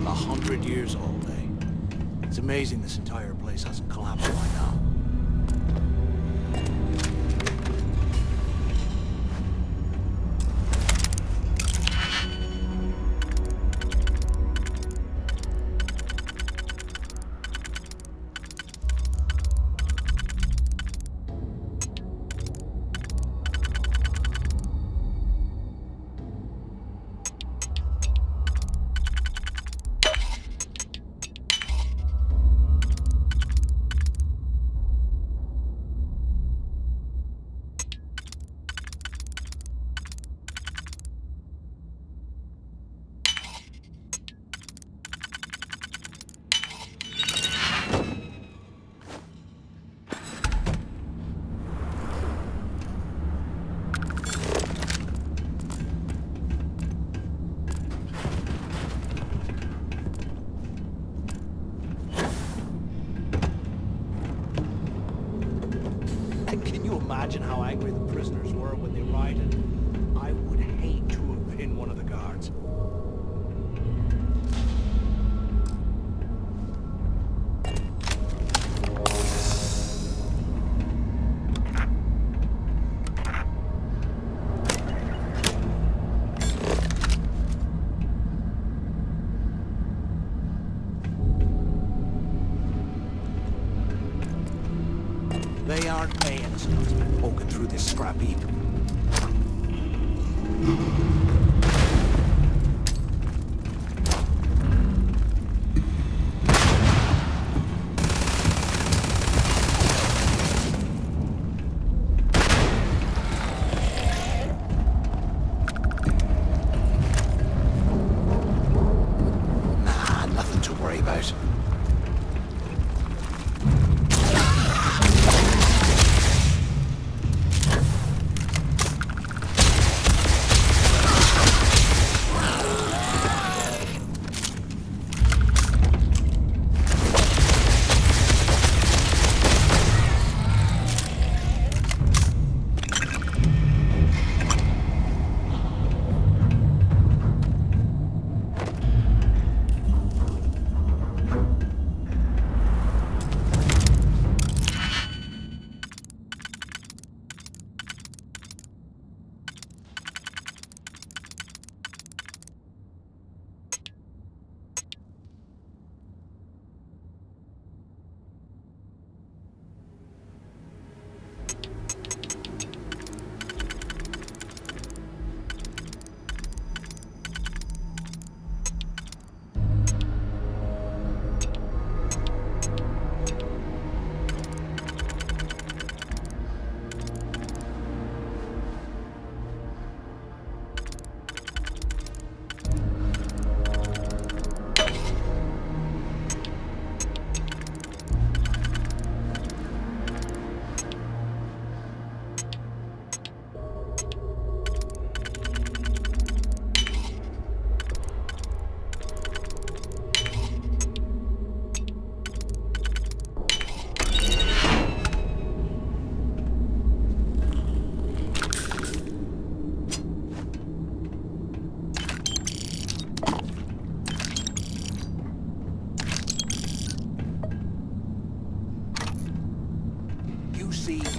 100 years old, eh? It's amazing this entire place hasn't collapsed by now. Can you imagine how angry the prisoners were when they rioted? I would hate to have been one of the guards. They aren't paying us not to be poking through this scrap heap. Nah, nothing to worry about.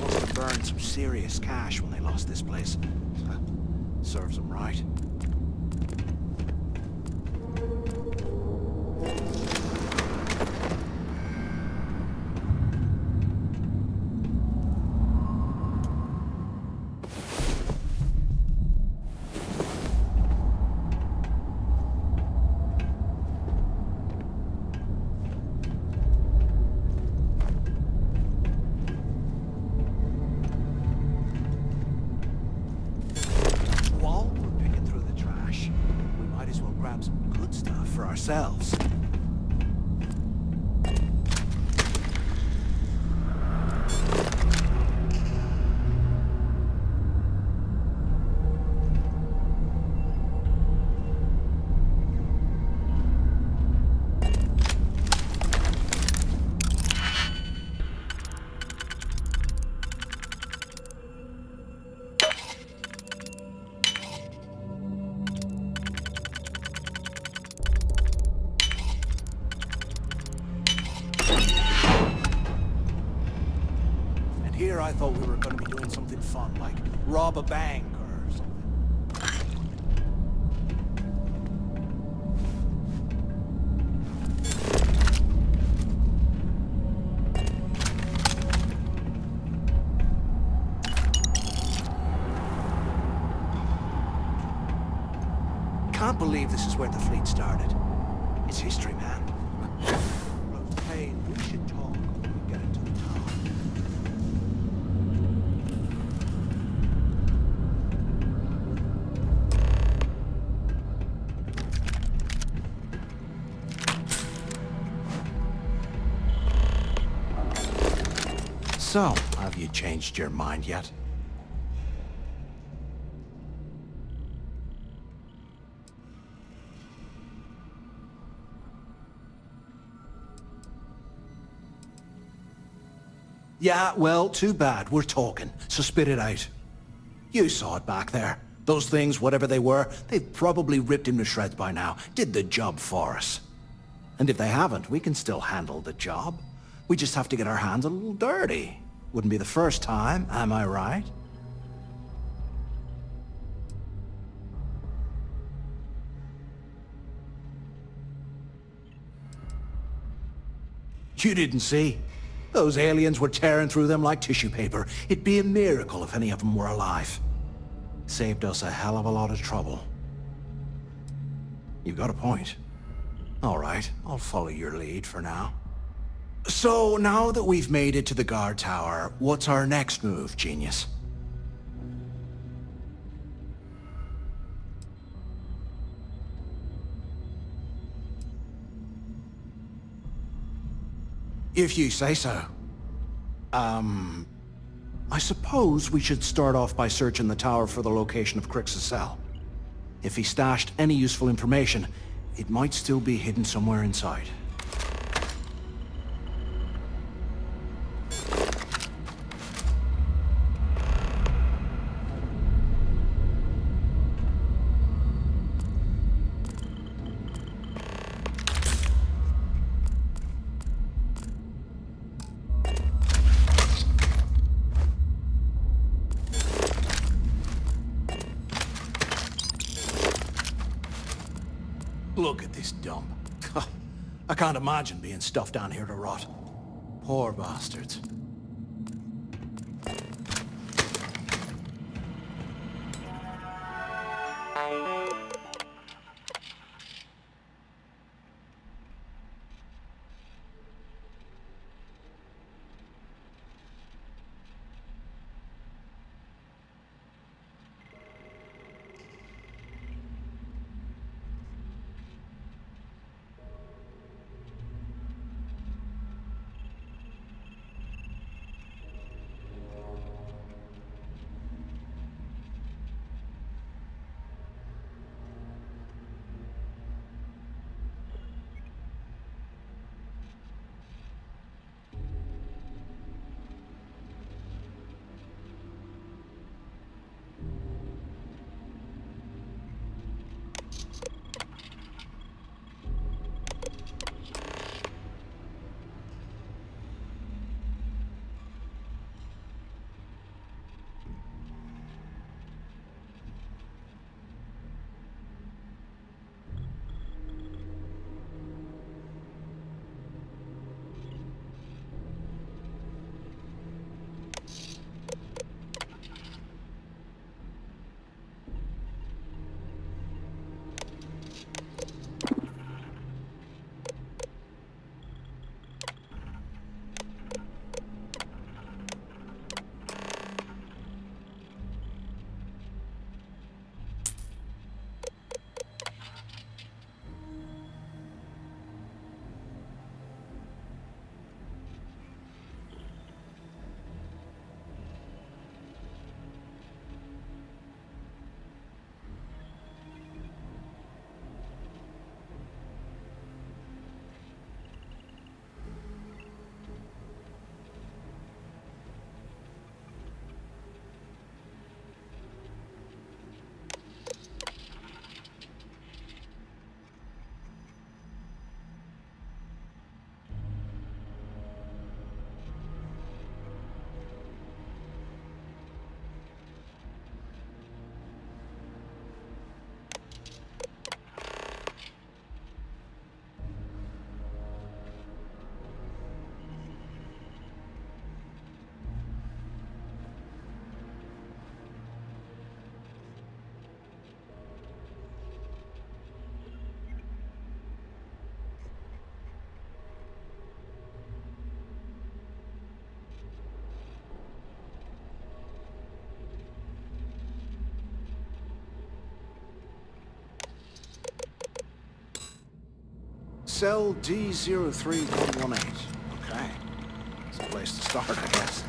Must have burned some serious cash when they lost this place. Serves them right. I thought we were going to be doing something fun, like rob a bank or something. Can't believe this is where the fleet started. It's history, man. Hey, we should talk when we get into the tower. So, have you changed your mind yet? Yeah, well, too bad. We're talking, so spit it out. You saw it back there. Those things, whatever they were, they've probably ripped him to shreds by now. Did the job for us. And if they haven't, we can still handle the job. We just have to get our hands a little dirty. Wouldn't be the first time, am I right? You didn't see? Those aliens were tearing through them like tissue paper. It'd be a miracle if any of them were alive. Saved us a hell of a lot of trouble. You've got a point. All right, I'll follow your lead for now. So, now that we've made it to the guard tower, what's our next move, genius? If you say so. I suppose we should start off by searching the tower for the location of Crix's cell. If he stashed any useful information, it might still be hidden somewhere inside. Look at this dump. I can't imagine being stuffed down here to rot. Poor bastards. Cell D03118. Okay. It's a place to start, I guess.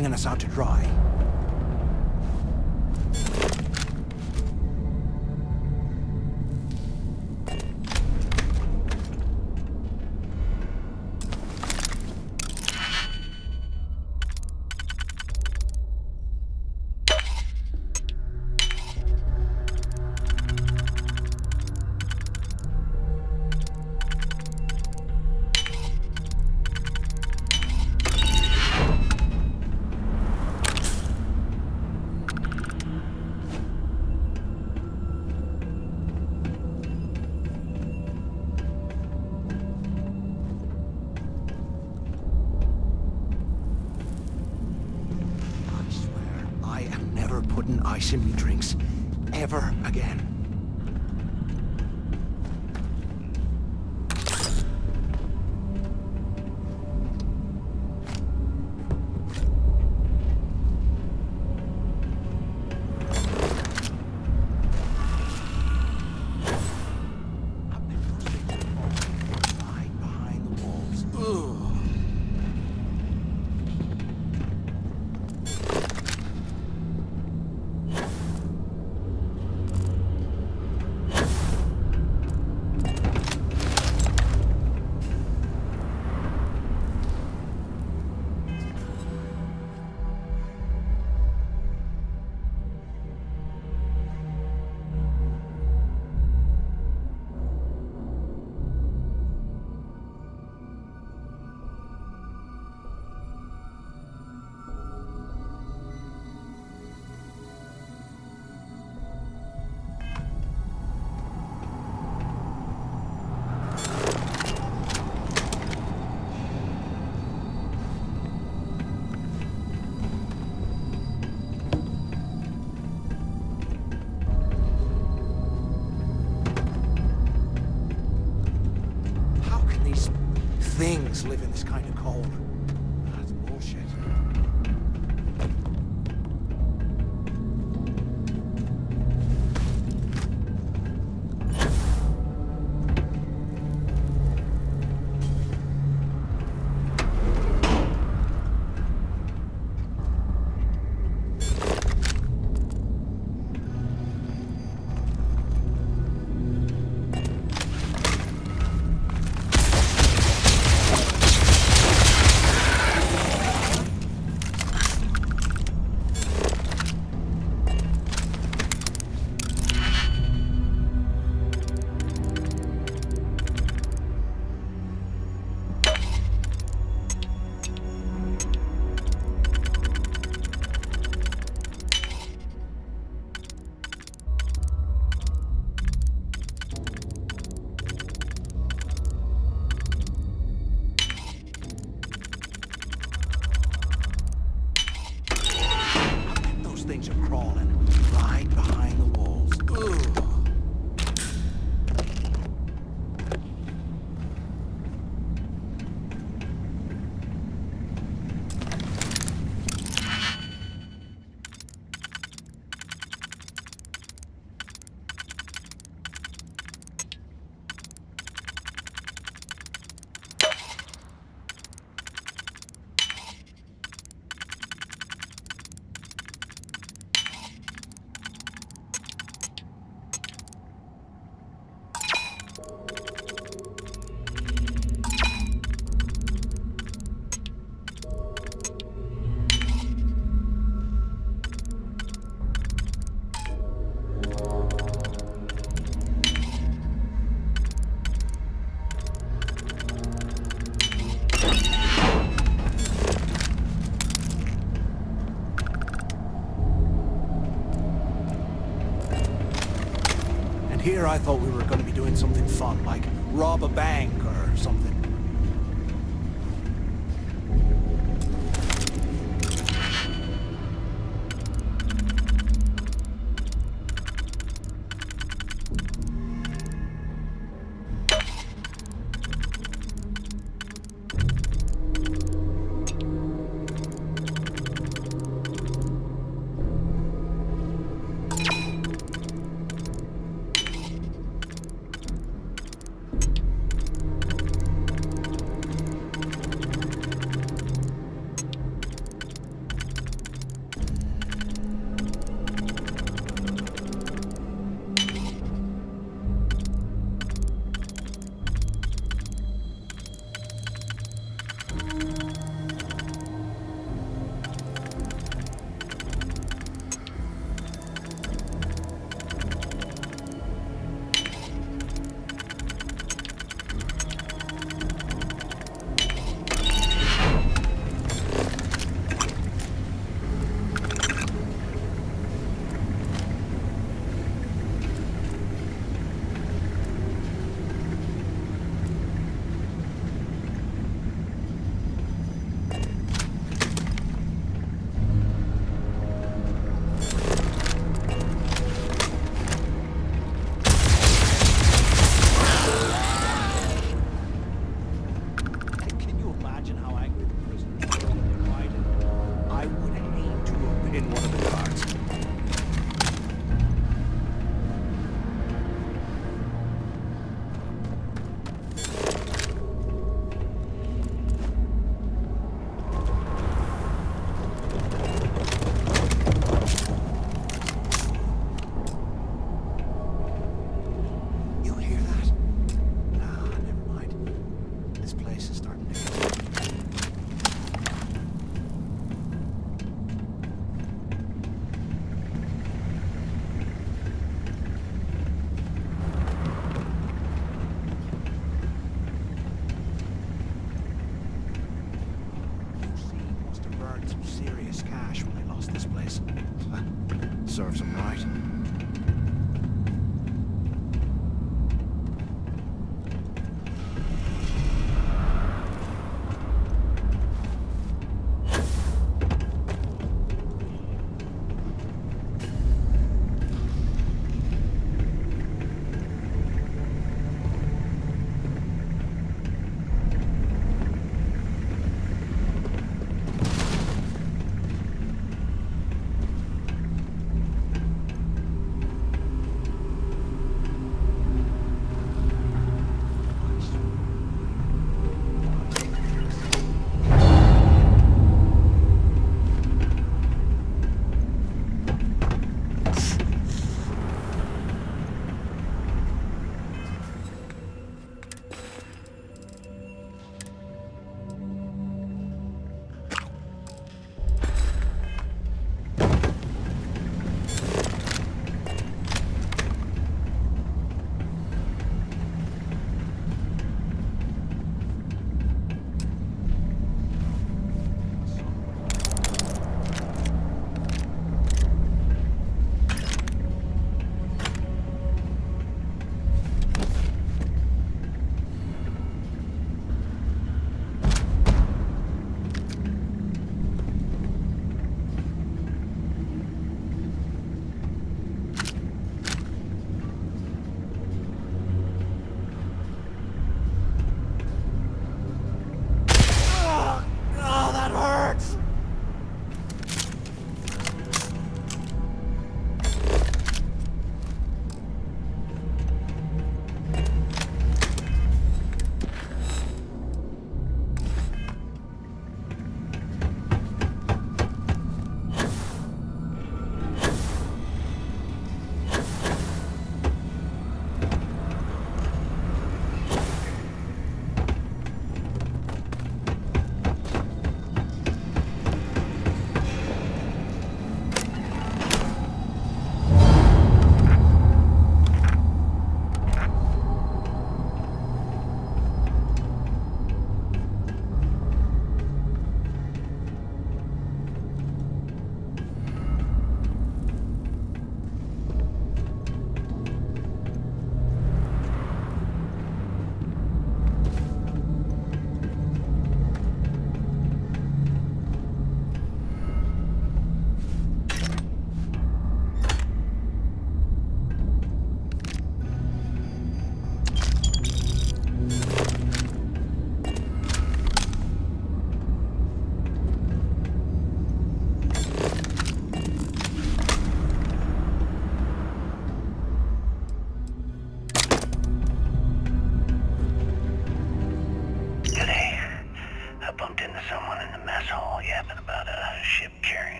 hanging us out to dry. Putting ice in me drinks ever again. Right behind the walls. Ugh. Things live in this kind of cold. That's bullshit. Things are crawling right behind the walls. Ugh. And here I thought we were going to be doing something fun, like rob a bank or something. serves him right.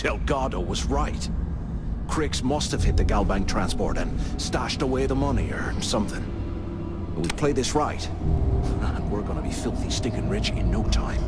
Delgado was right. Crix must have hit the Galbank transport and stashed away the money or something. We play this right, and we're gonna be filthy stinking rich in no time.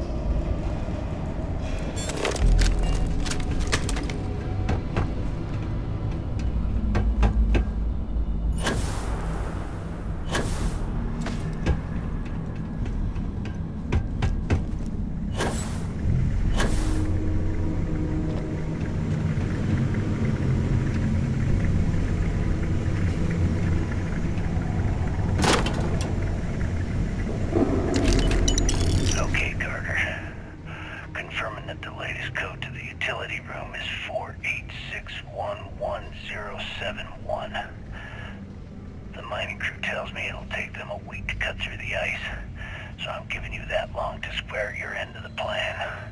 so I'm giving you that long to square your end of the plan.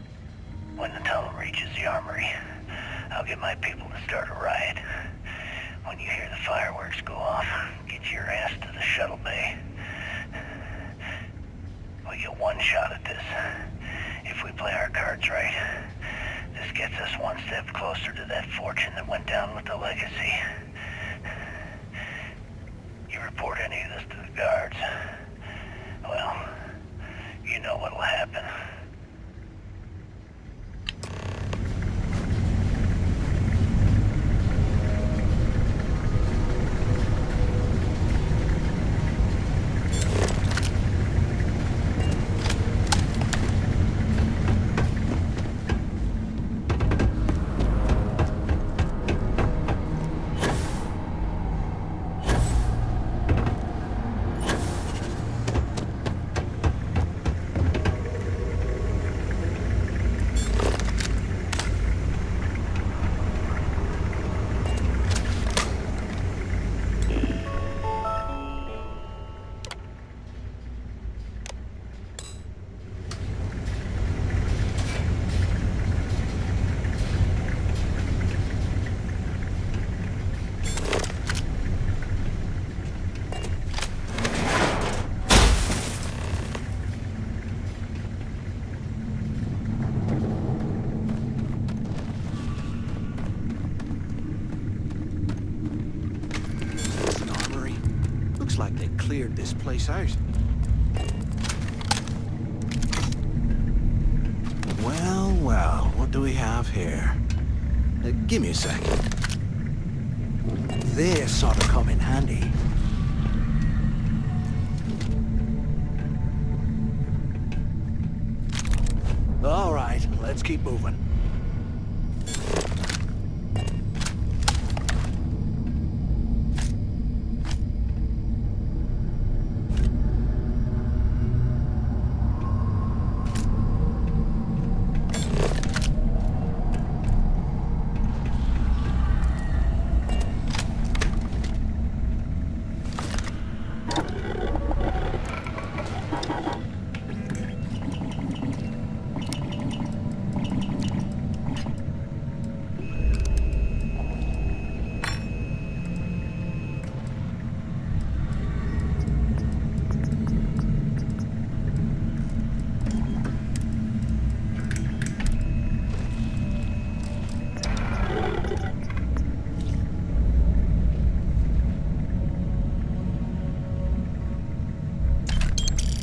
When the tunnel reaches the armory, I'll get my people to start a riot. When you hear the fireworks go off, get your ass to the shuttle bay. We get one shot at this. If we play our cards right, this gets us one step closer to that fortune that went down with the legacy. You report any of this to the guards, well, you know what'll happen. Like they cleared this place out. Well, well, what do we have here? Give me a sec. This ought to come in handy. All right, let's keep moving.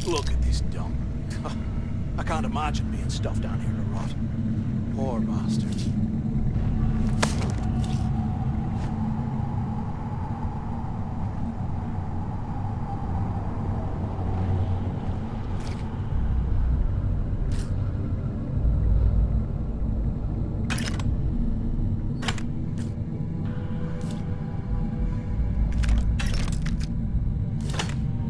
Look at this dump. I can't imagine being stuffed down here to rot. Poor bastards.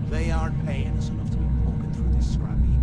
They aren't paying us enough to be poking through this scrap heap.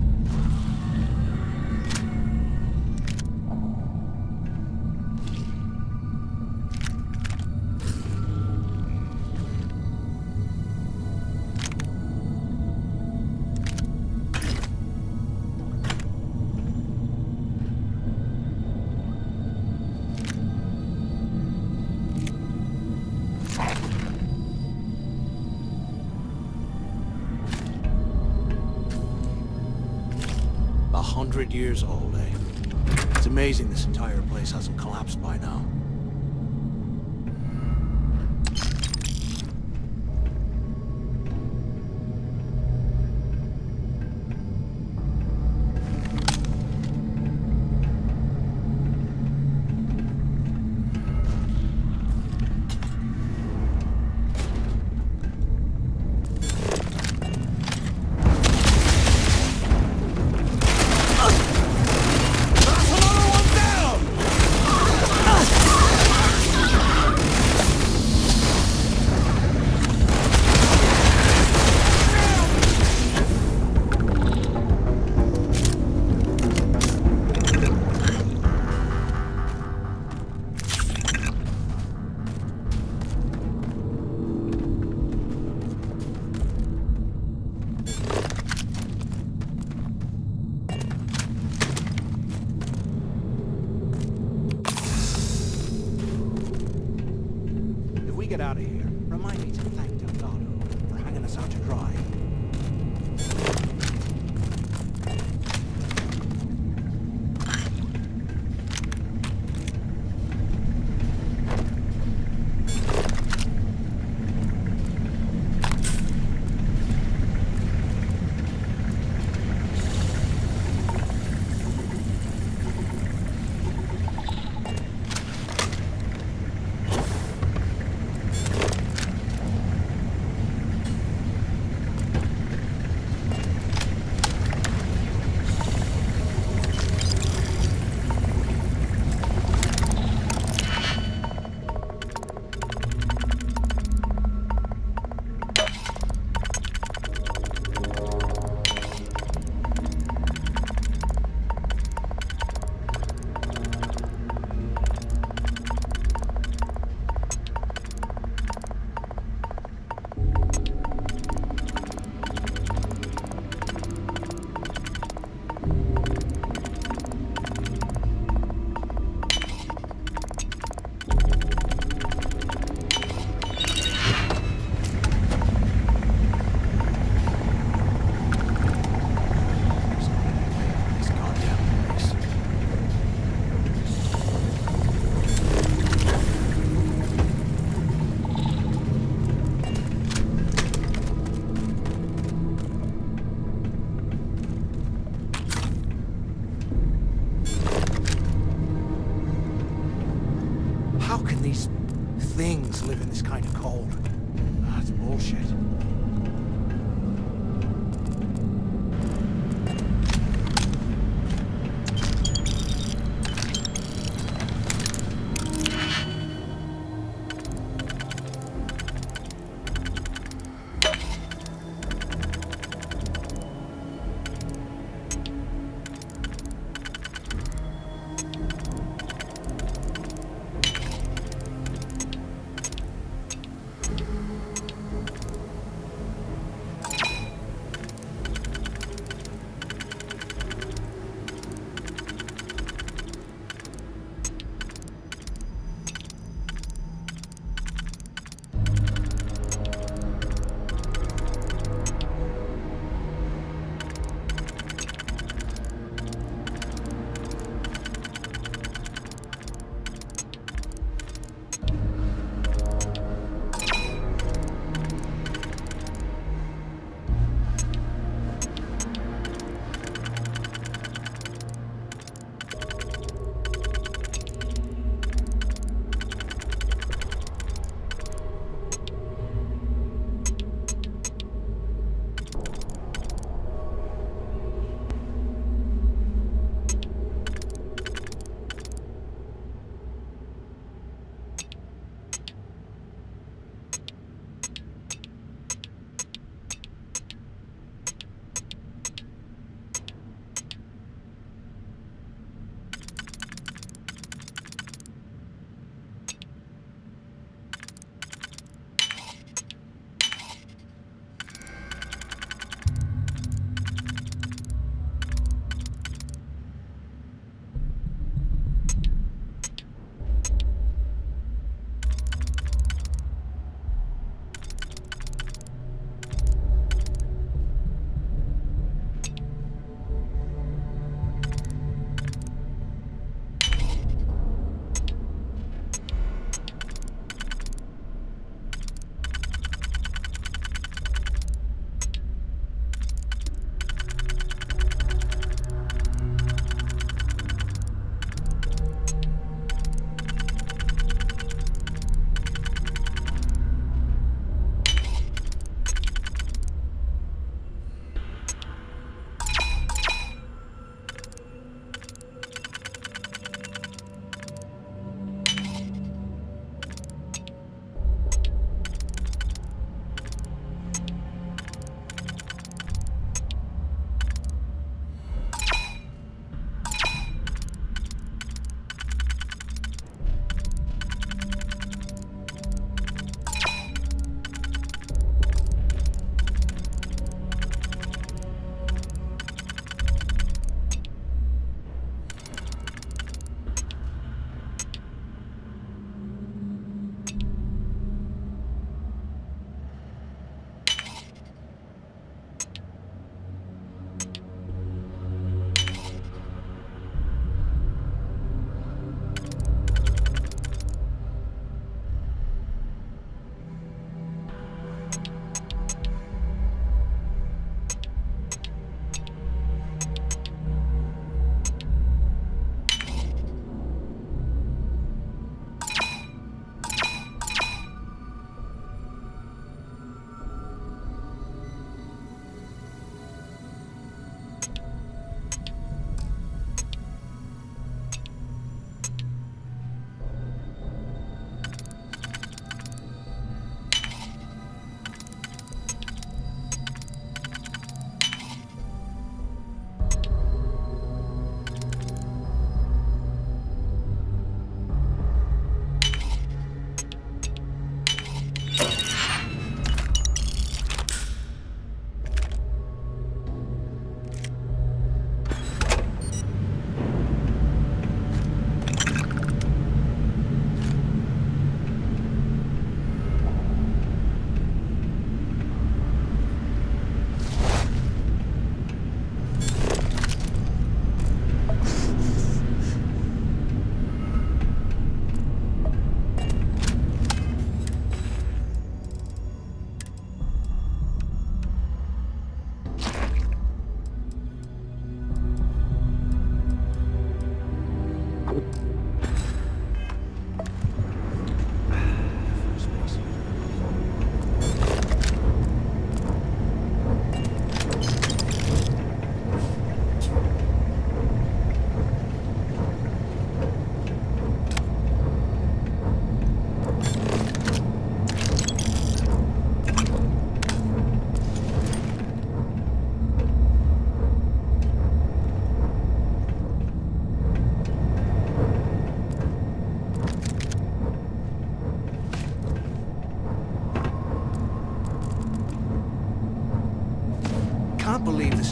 A 100 years old, eh? It's amazing this entire place hasn't collapsed by now. things live in this kind of cold. That's bullshit.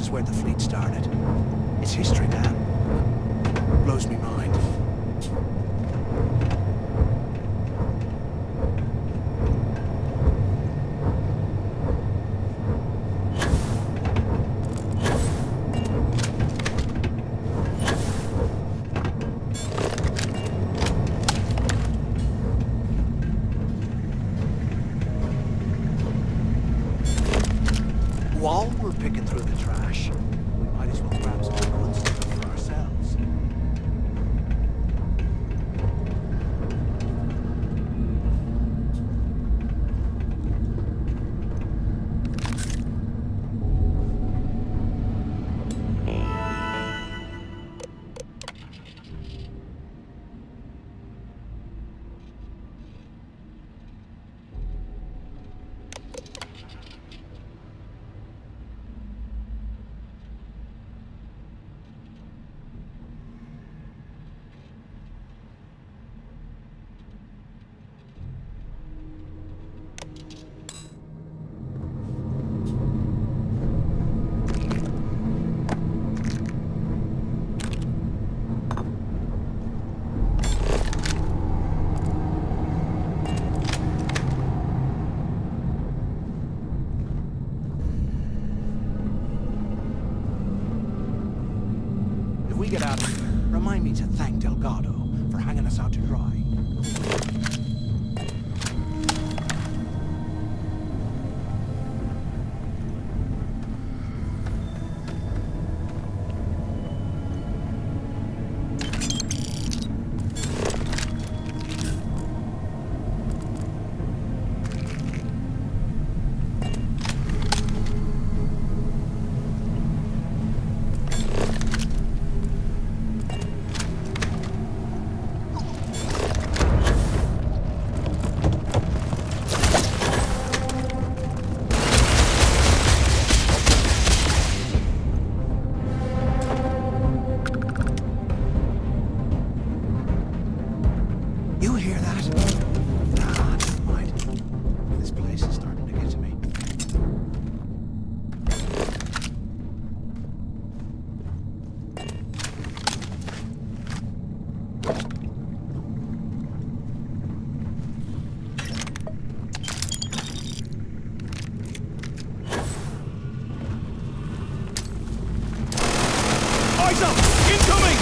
is where the fleet started. It's history, man. Blows me mind. While we're picking through the trash, we might as well grab some good stuff for ourselves. If we get out of here, remind me to thank Delgado for hanging us out to dry. You hear that? Nah, never mind. This place is starting to get to me. Eyes up! Incoming!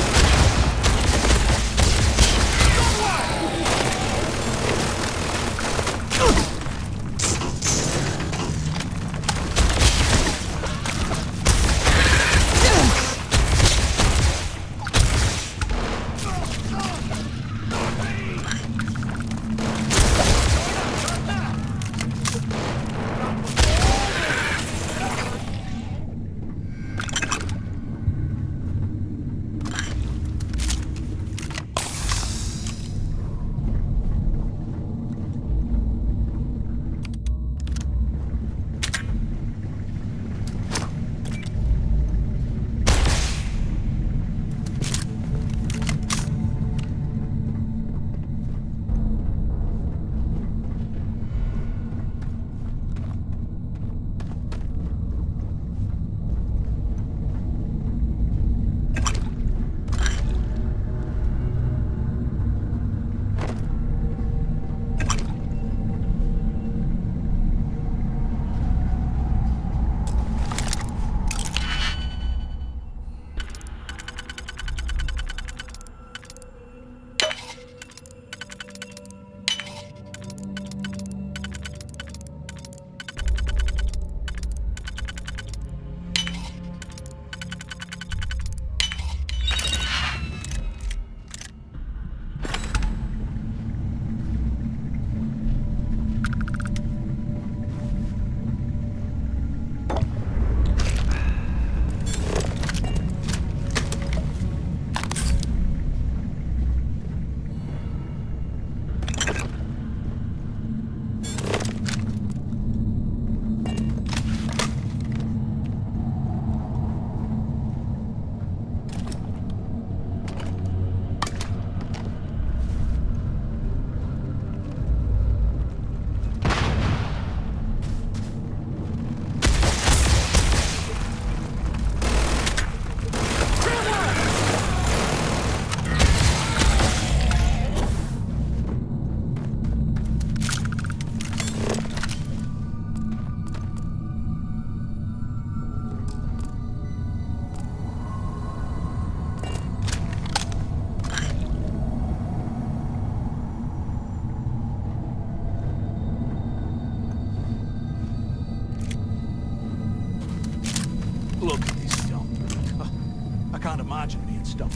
can't imagine being stuck.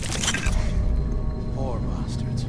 Poor bastards.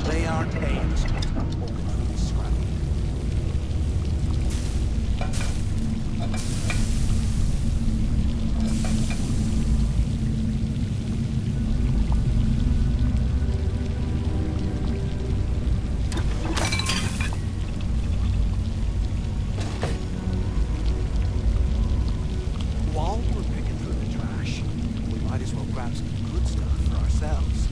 They aren't paying us to get all of this scrappy. While we're picking through the trash, we might as well grab some good stuff for ourselves.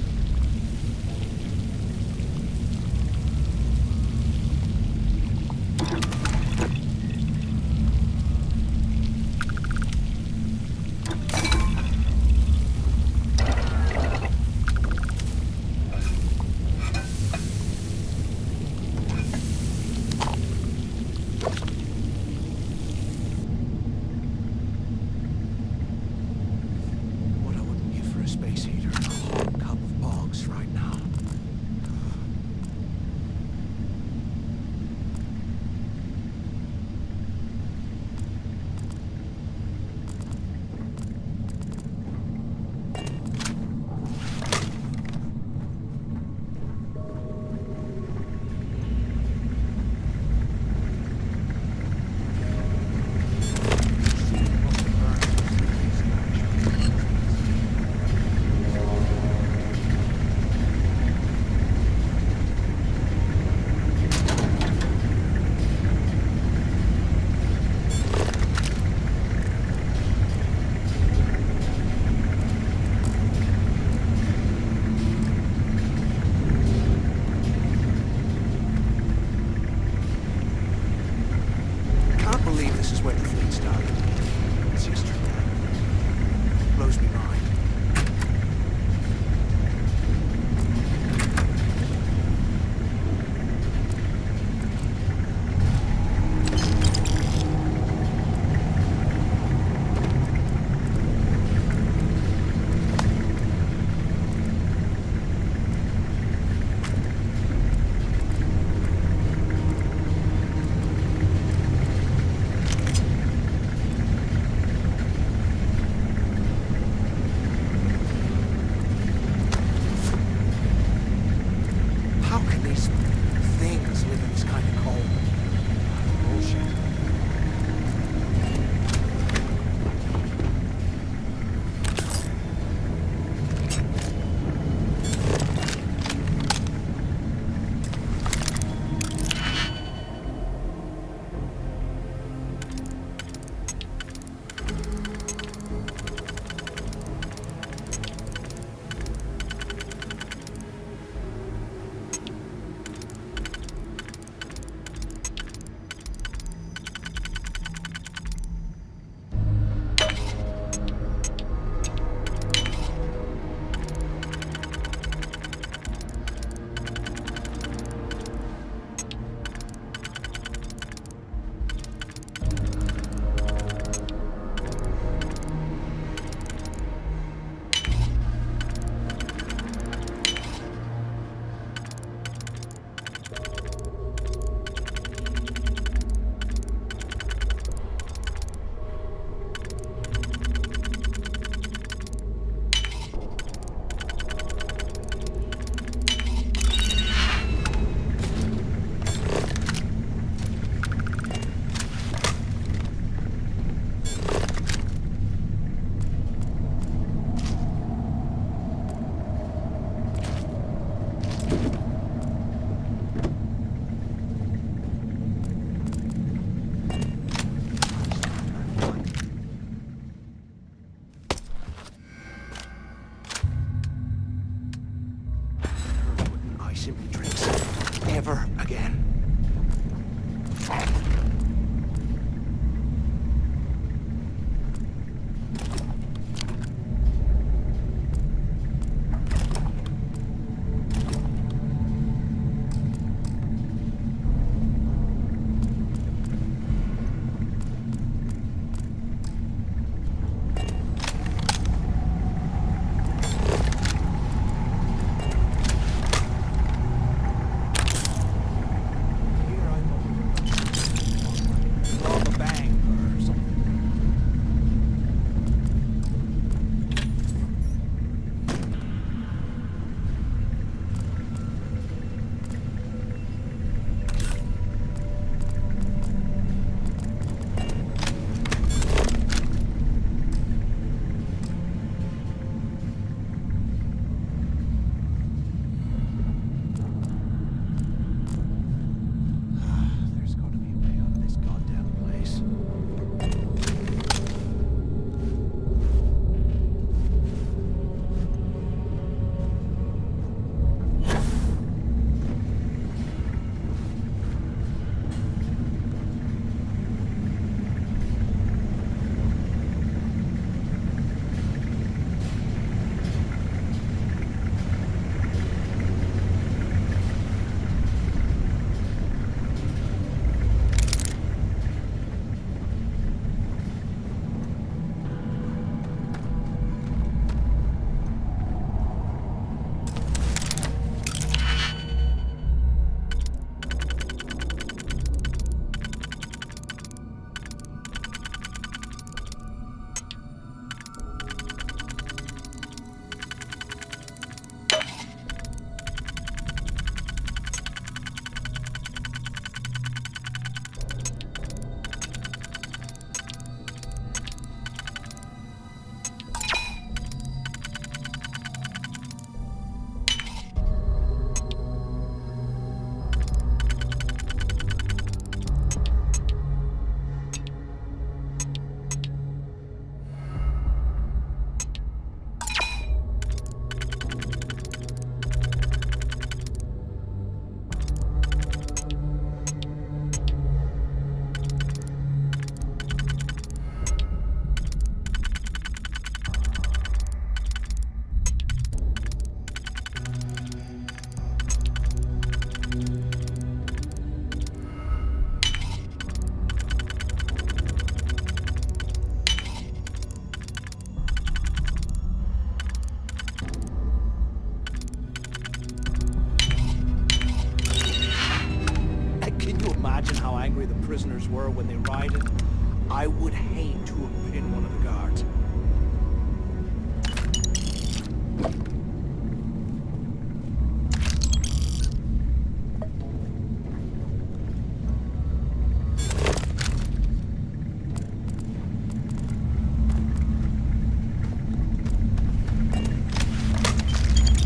What I wouldn't give for a space heater and a hot cup of bogs right now. Can't believe this is where the fleet started. It's history. Blows me mind. How can these things live in this kind of cold? Bullshit. Simply drinks ever again. prisoners were when they rioted, I would hate to have been one of the guards.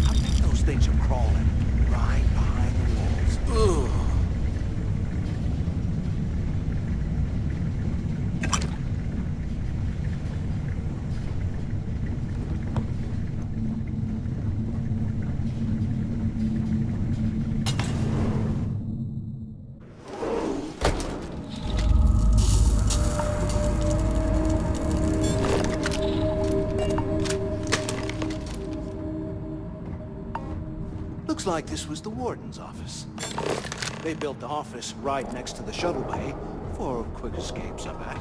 I bet those things are crawling right behind the walls. Ugh. Looks like this was the warden's office. They built the office right next to the shuttle bay for quick escapes, I bet.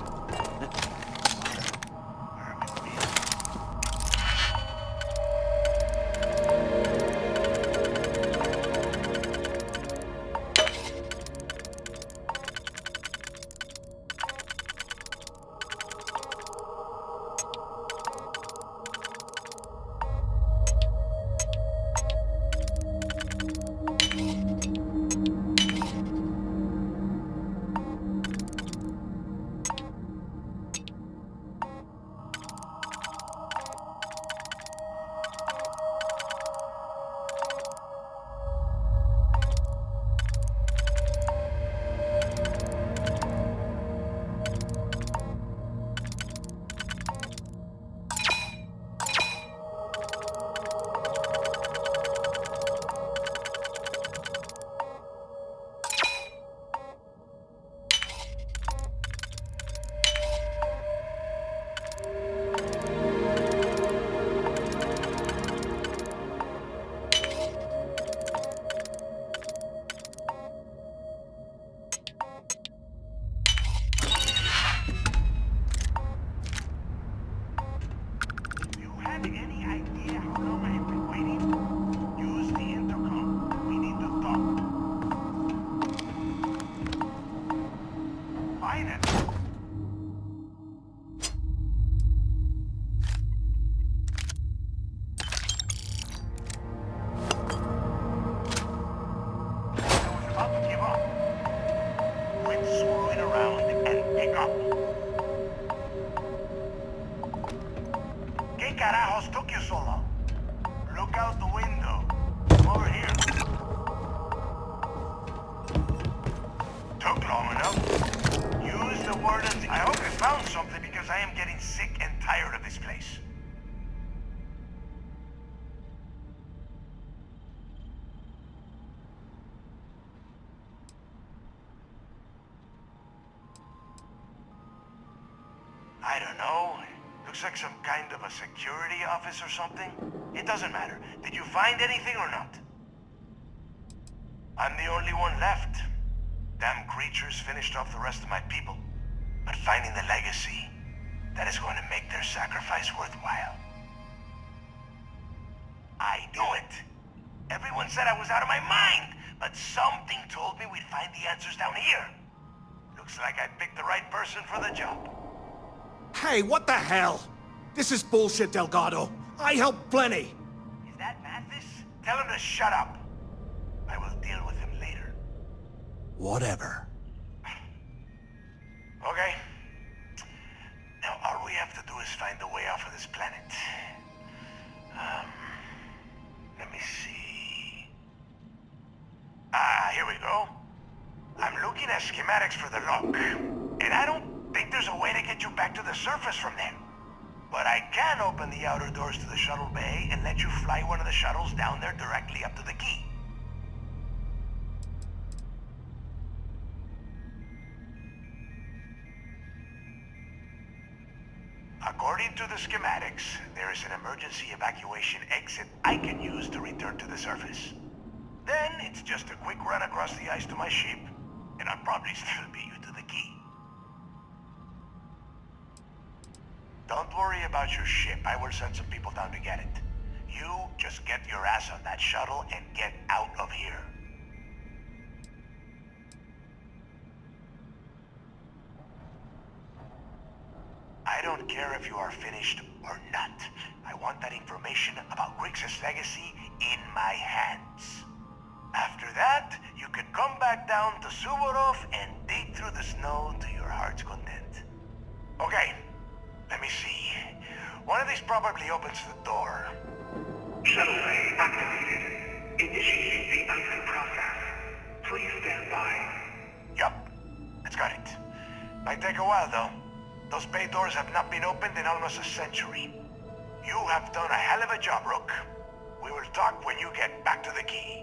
I don't know. Looks like some kind of a security office or something. It doesn't matter. Did you find anything or not? I'm the only one left. Damn creatures finished off the rest of my people. But finding the legacy, that is going to make their sacrifice worthwhile. I knew it! Everyone said I was out of my mind, but something told me we'd find the answers down here. Looks like I picked the right person for the job. Hey, what the hell? This is bullshit, Delgado. I helped plenty. Is that Mathis? Tell him to shut up. I will deal with him later. Whatever. Okay. Now all we have to do is find a way off of this planet. Let me see. Ah, here we go. I'm looking at schematics for the lock, and I don't think there's a way to get you back to the surface from there. But I can open the outer doors to the shuttle bay and let you fly one of the shuttles down there directly up to the key. According to the schematics, there is an emergency evacuation exit I can use to return to the surface. Then it's just a quick run across the ice to my ship, and I'll probably still beat you to the key. Don't worry about your ship. I will send some people down to get it. You just get your ass on that shuttle and get out of here. care if you are finished or not. I want that information about Grixis' legacy in my hands. After that, you can come back down to Suvorov and dig through the snow to your heart's content. Okay, let me see. One of these probably opens the door. Shuttle bay activated. Initiating the exit process. Please stand by. Yup, it's got it. Might take a while though. Those bay doors have not been opened in almost a century. You have done a hell of a job, Rook. We will talk when you get back to the key.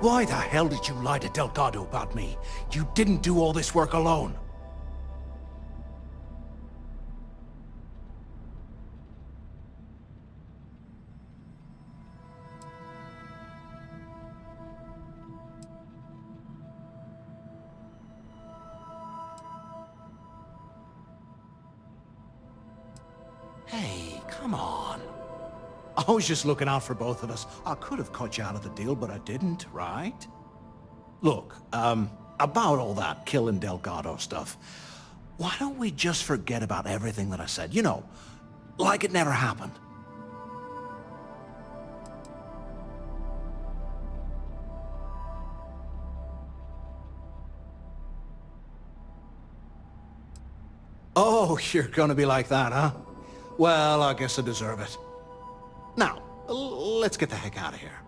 Why the hell did you lie to Delgado about me? You didn't do all this work alone. Hey, come on. I was just looking out for both of us. I could have cut you out of the deal, but I didn't, right? Look, about all that killing Delgado stuff, why don't we just forget about everything that I said? You know, like it never happened. Oh, you're gonna be like that, huh? Well, I guess I deserve it. Now, let's get the heck out of here.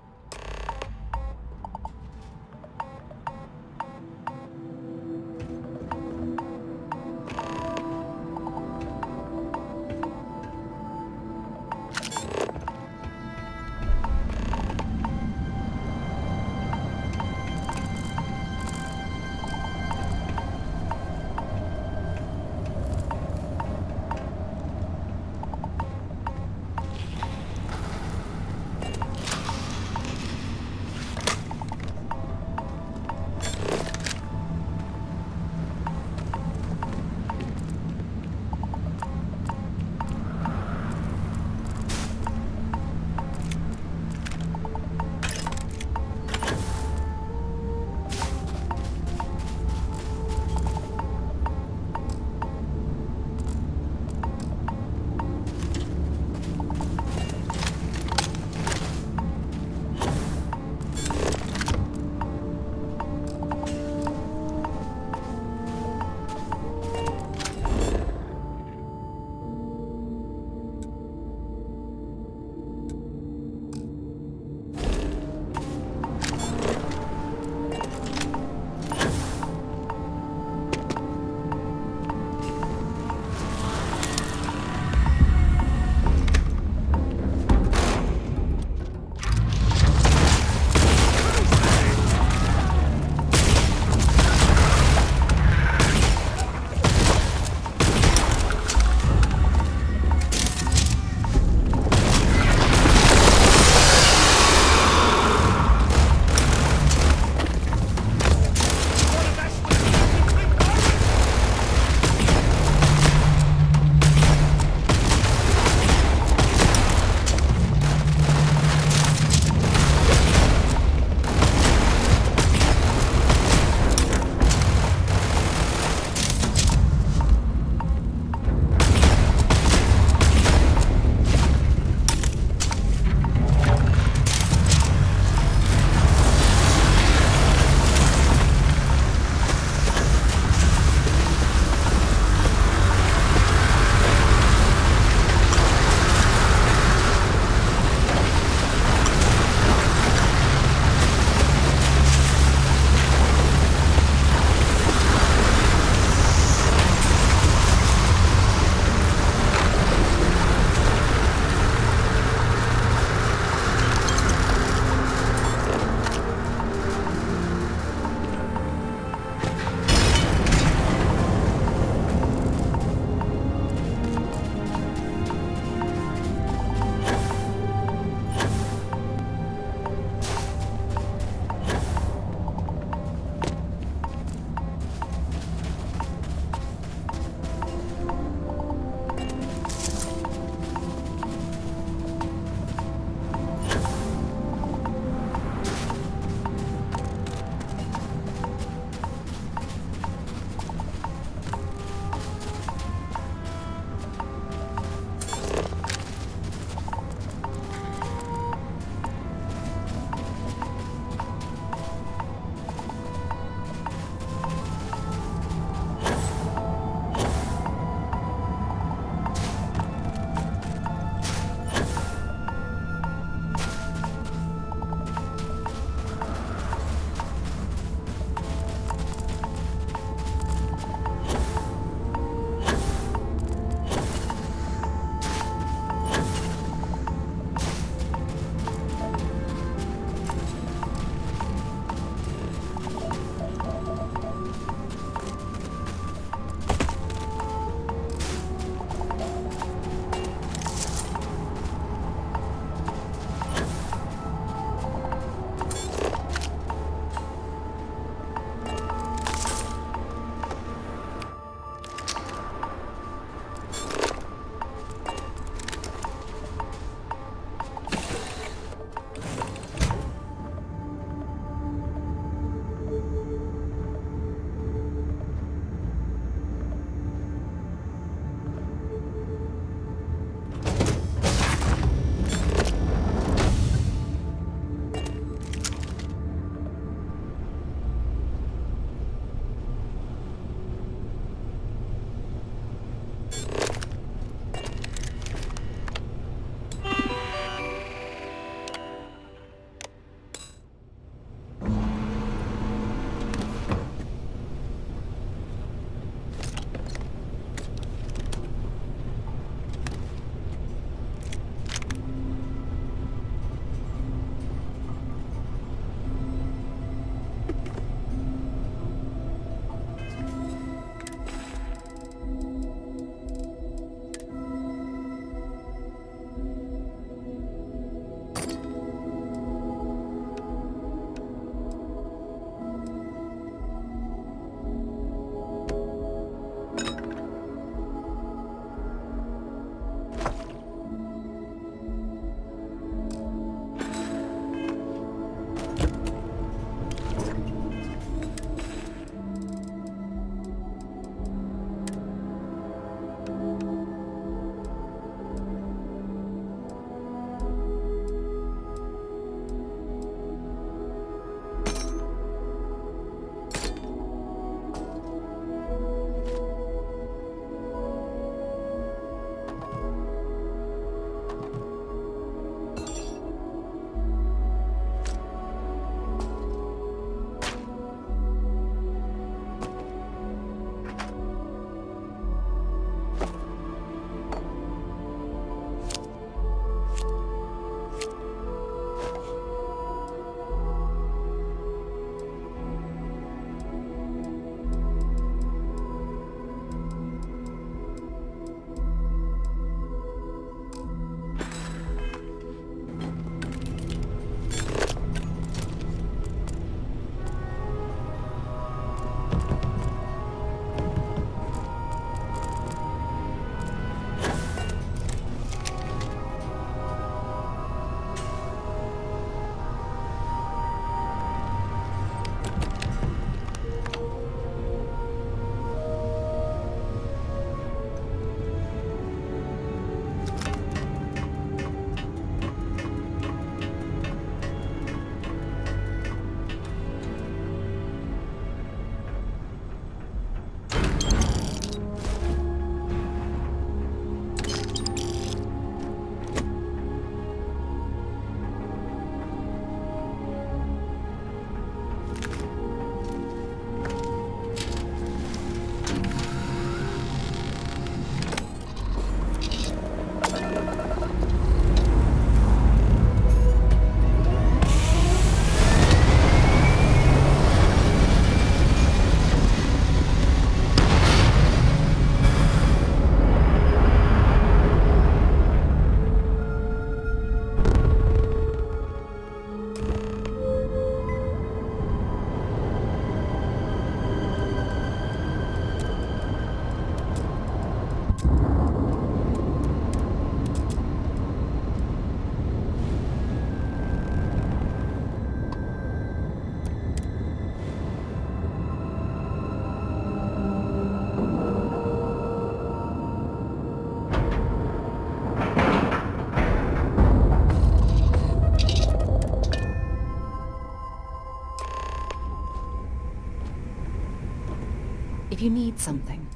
if you need something,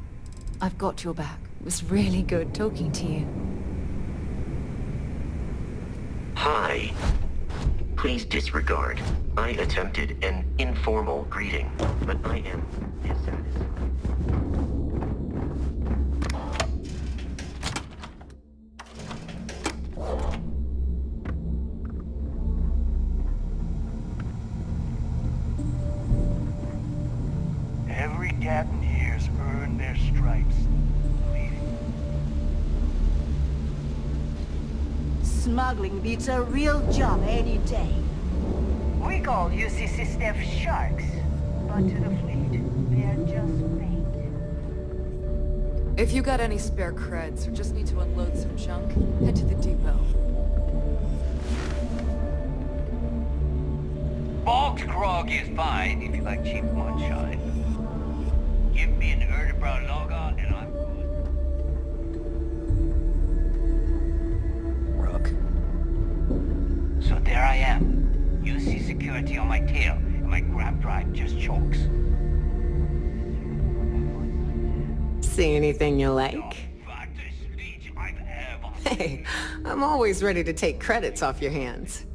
I've got your back. It was really good talking to you. Hi. Please disregard. I attempted an informal greeting, but I am dissatisfied. Every captain here's earned their stripes. Believe it. Smuggling beats a real job any day. We call UCC staff sharks, but to the fleet, they're just bait. If you got any spare creds or just need to unload some junk, head to the depot. Bog's grog is fine if you like cheap moonshine. Give me an Erdebrow logo and I'm good. Rook. So there I am. You see security on my tail, and my grab drive just chokes. See anything you like? Hey, I'm always ready to take credits off your hands.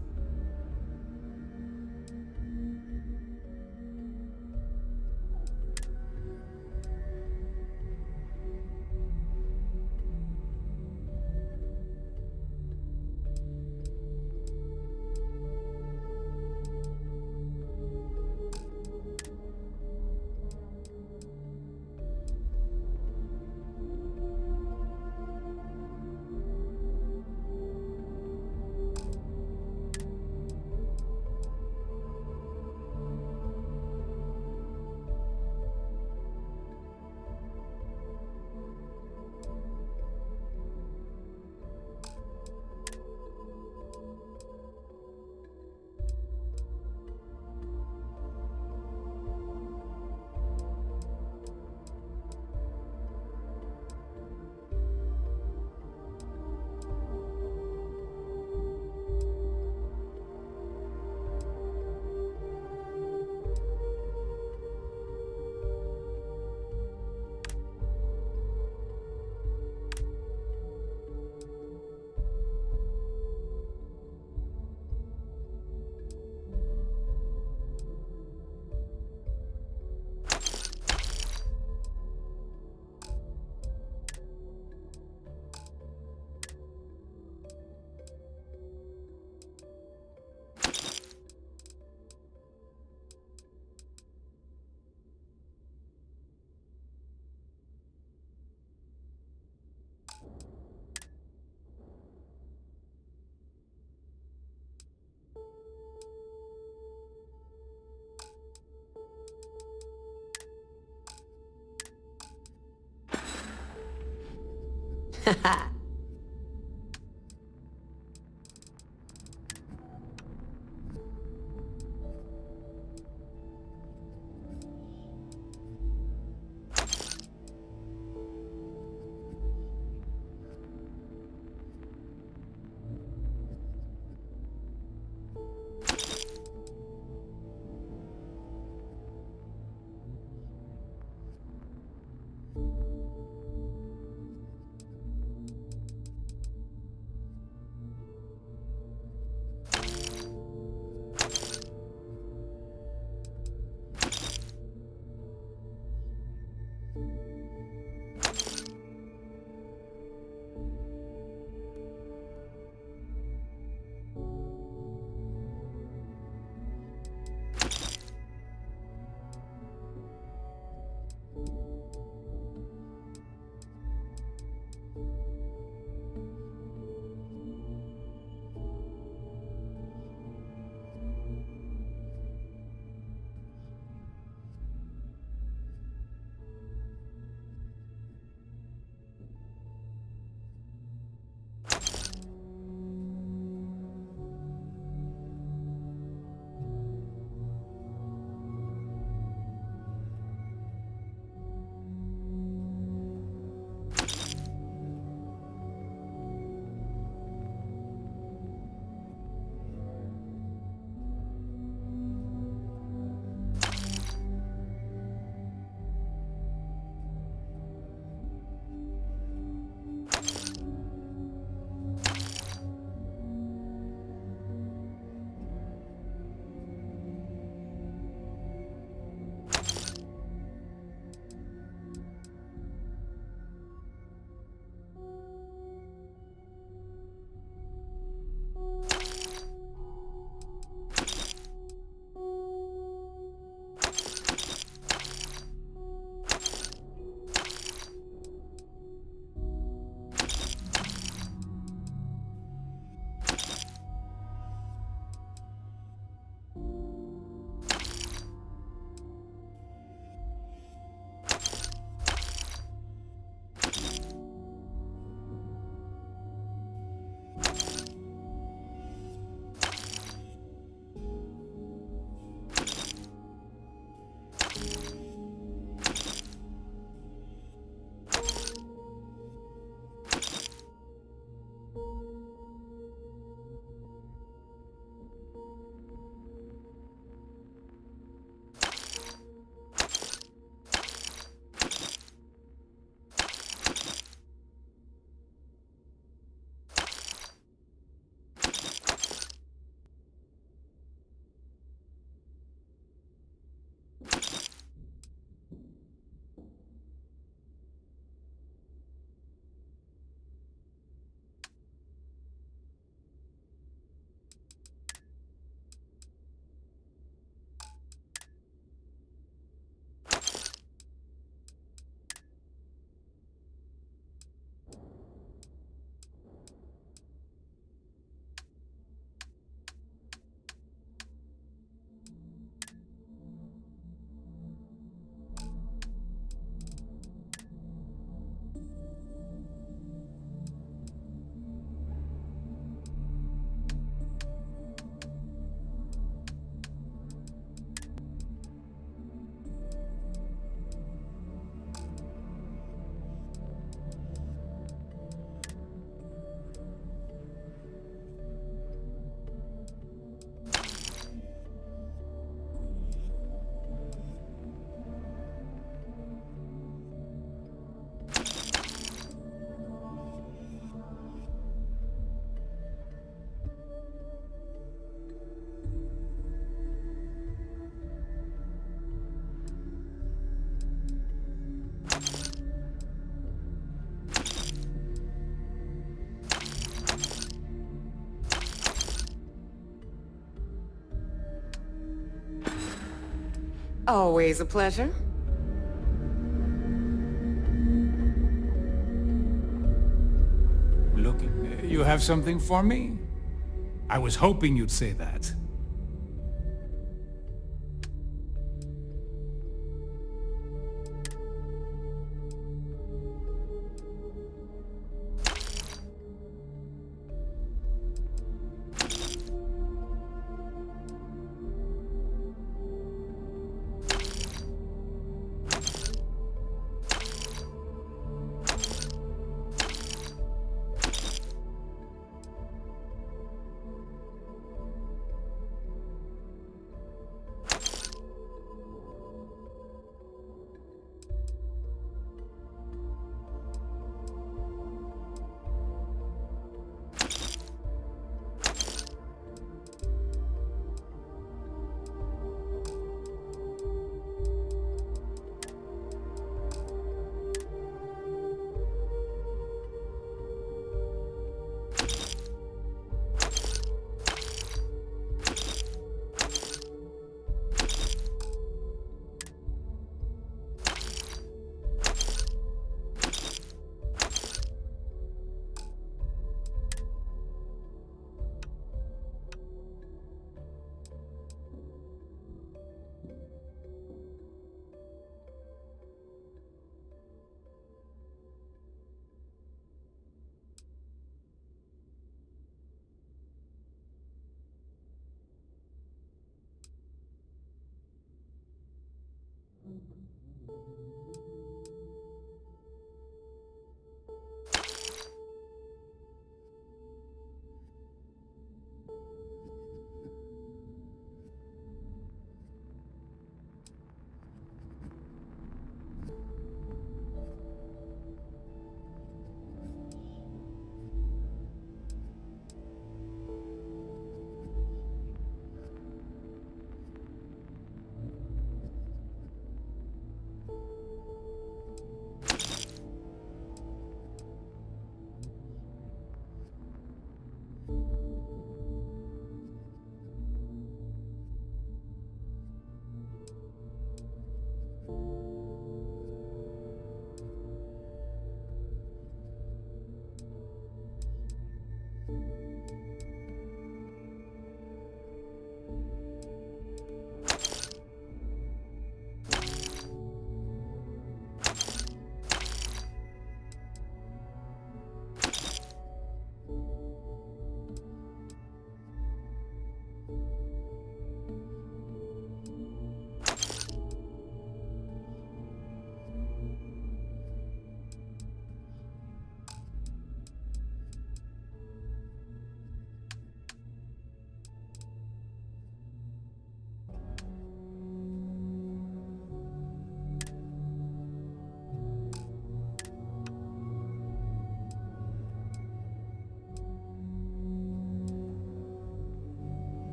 Always a pleasure. Look, you have something for me? I was hoping you'd say that.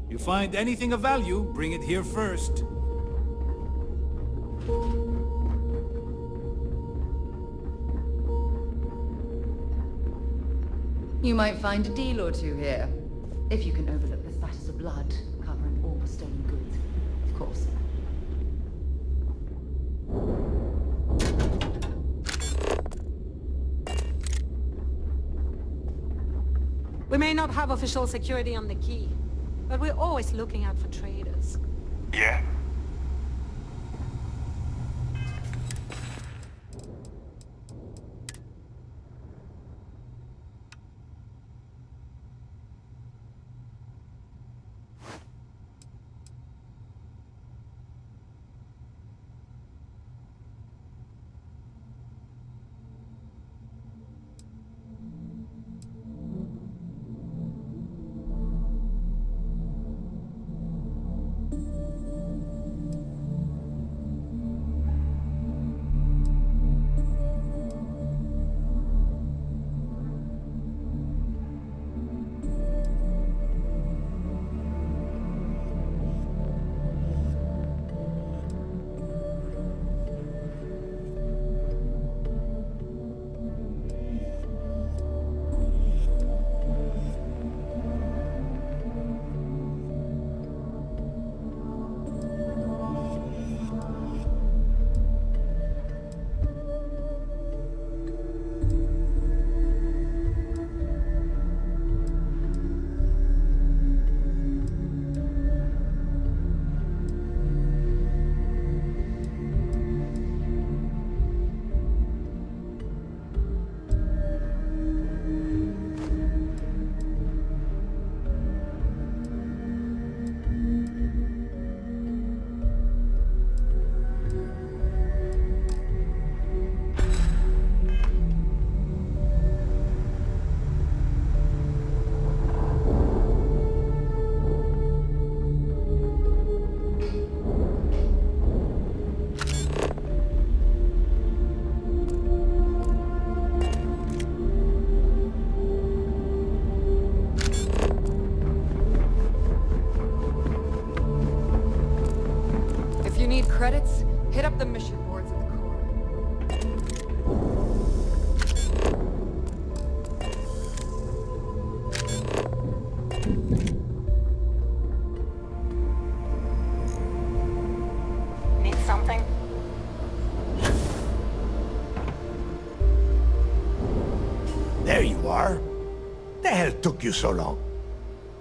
You find anything of value, bring it here first. You might find a deal or two here. If you can overlook the spatters of blood covering all the stolen goods, of course. We may not have official security on the key, but we're always looking out for traders. Yeah? If you need credits, hit up the mission boards at the core. Need something? There you are. The hell took you so long?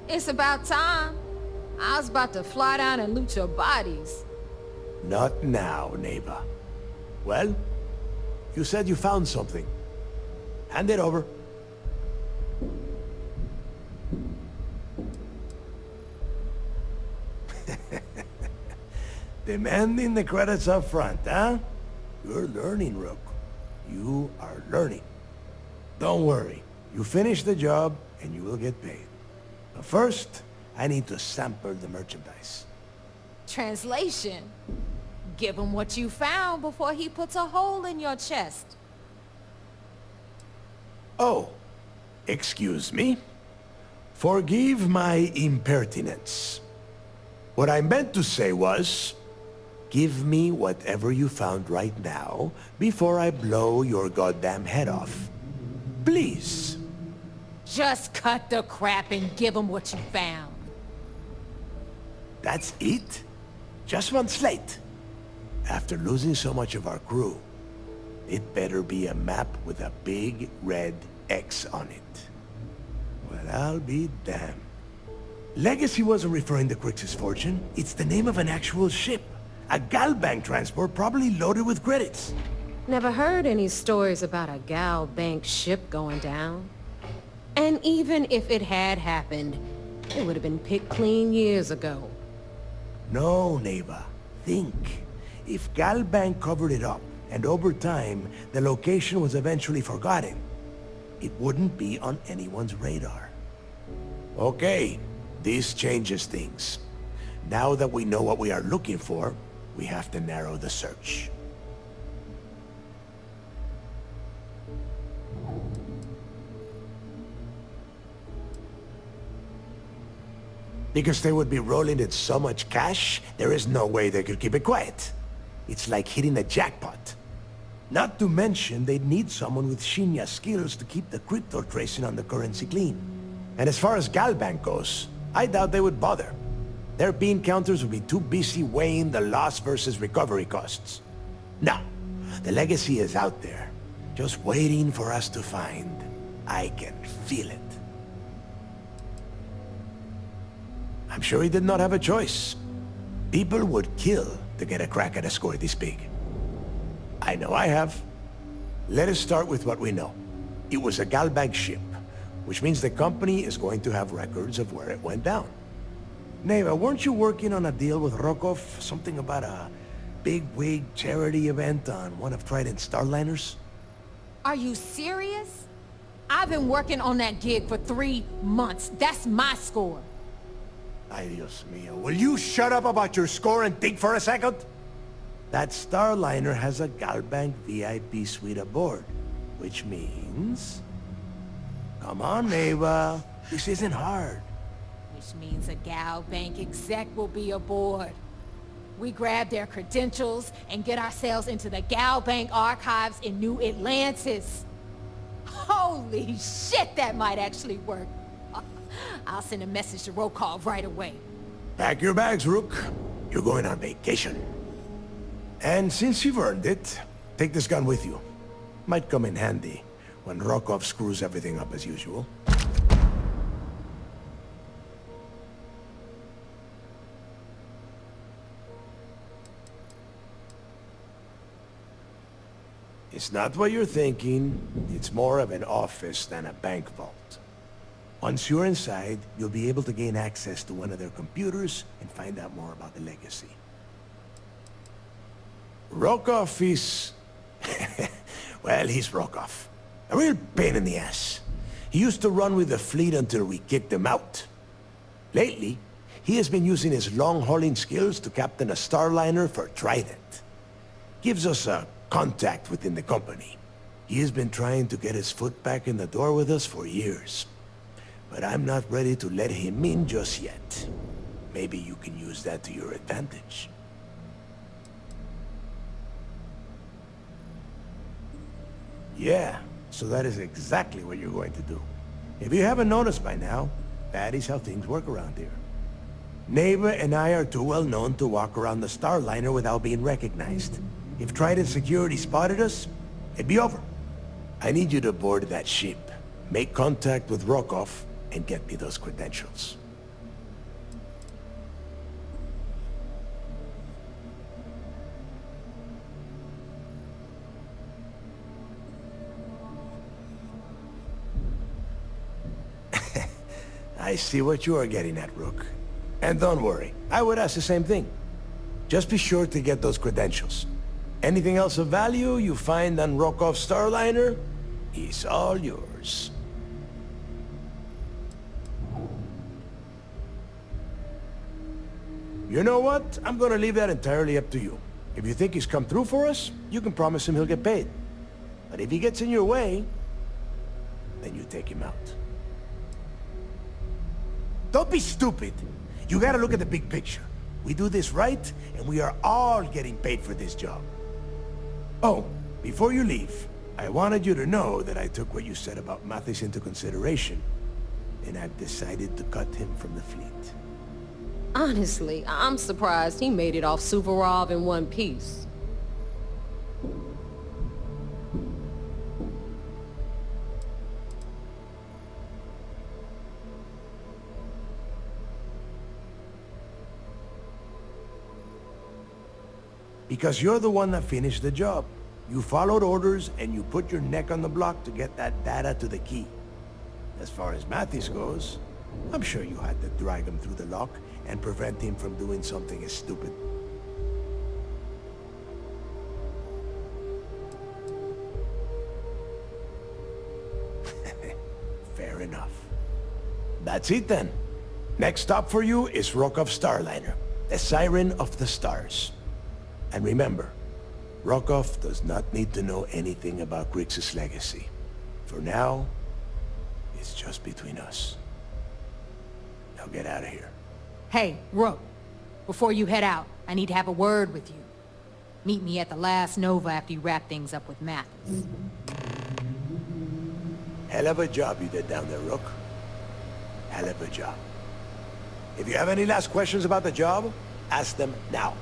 It's about time. I was about to fly down and loot your bodies. Not now, neighbor. Well, you said you found something. Hand it over. Demanding the credits up front, huh? You're learning, Rook. You are learning. Don't worry. You finish the job, and you will get paid. But first, I need to sample the merchandise. Translation. Give him what you found before he puts a hole in your chest. Oh, excuse me. Forgive my impertinence. What I meant to say was, give me whatever you found right now before I blow your goddamn head off. Please. Just cut the crap and give him what you found. That's it? Just one slate? After losing so much of our crew, it better be a map with a big red X on it. Well, I'll be damned. Legacy wasn't referring to Crix's fortune. It's the name of an actual ship. A Galbank transport probably loaded with credits. Never heard any stories about a Gal Bank ship going down. And even if it had happened, it would have been picked clean years ago. No, neighbor. Think. If Galbank covered it up, and over time, the location was eventually forgotten, it wouldn't be on anyone's radar. Okay, this changes things. Now that we know what we are looking for, we have to narrow the search. Because they would be rolling in so much cash, there is no way they could keep it quiet. It's like hitting a jackpot. Not to mention, they'd need someone with Shinya skills to keep the crypto tracing on the currency clean. And as far as Galbank goes, I doubt they would bother. Their bean counters would be too busy weighing the loss versus recovery costs. No, the legacy is out there, just waiting for us to find. I can feel it. sure he did not have a choice. People would kill to get a crack at a score this big. I know I have. Let us start with what we know. It was a Galbank ship, which means the company is going to have records of where it went down. Neva, weren't you working on a deal with Rokov? Something about a big-wig charity event on one of Trident's Starliners? Are you serious? I've been working on that gig for 3 months. That's my score. Ay, Dios mío. Will you shut up about your score and think for a second? That Starliner has a Galbank VIP suite aboard, which means... Come on, Neva. This isn't hard. Which means a Gal Bank exec will be aboard. We grab their credentials and get ourselves into the Gal Bank archives in New Atlantis. Holy shit, that might actually work. I'll send a message to Rokov right away. Pack your bags, Rook. You're going on vacation. And since you've earned it, take this gun with you. Might come in handy when Rokov screws everything up as usual. It's not what you're thinking. It's more of an office than a bank vault. Once you're inside, you'll be able to gain access to one of their computers and find out more about the legacy. Rokov is... well, he's Rokov. A real pain in the ass. He used to run with the fleet until we kicked him out. Lately, he has been using his long-hauling skills to captain a Starliner for Trident. Gives us a contact within the company. He has been trying to get his foot back in the door with us for years. But I'm not ready to let him in just yet. Maybe you can use that to your advantage. Yeah, so that is exactly what you're going to do. If you haven't noticed by now, that is how things work around here. Neva and I are too well known to walk around the Starliner without being recognized. If Trident security spotted us, it'd be over. I need you to board that ship, make contact with Rokov, and get me those credentials. I see what you are getting at, Rook. And don't worry, I would ask the same thing. Just be sure to get those credentials. Anything else of value you find on Rokov's Starliner is all yours. You know what? I'm gonna leave that entirely up to you. If you think he's come through for us, you can promise him he'll get paid. But if he gets in your way, then you take him out. Don't be stupid. You gotta look at the big picture. We do this right, and we are all getting paid for this job. Oh, before you leave, I wanted you to know that I took what you said about Mathis into consideration, and I've decided to cut him from the fleet. Honestly, I'm surprised he made it off Suvorov in one piece. Because you're the one that finished the job. You followed orders and you put your neck on the block to get that data to the key. As far as Mathis goes, I'm sure you had to drag him through the lock and prevent him from doing something as stupid. Fair enough. That's it then. Next stop for you is Rokov Starliner, the Siren of the Stars. And remember, Rokov does not need to know anything about Grixis' legacy. For now, it's just between us. Now get out of here. Hey, Rook, before you head out, I need to have a word with you. Meet me at the last Nova after you wrap things up with Mathis. Hell of a job you did down there, Rook. Hell of a job. If you have any last questions about the job, ask them now.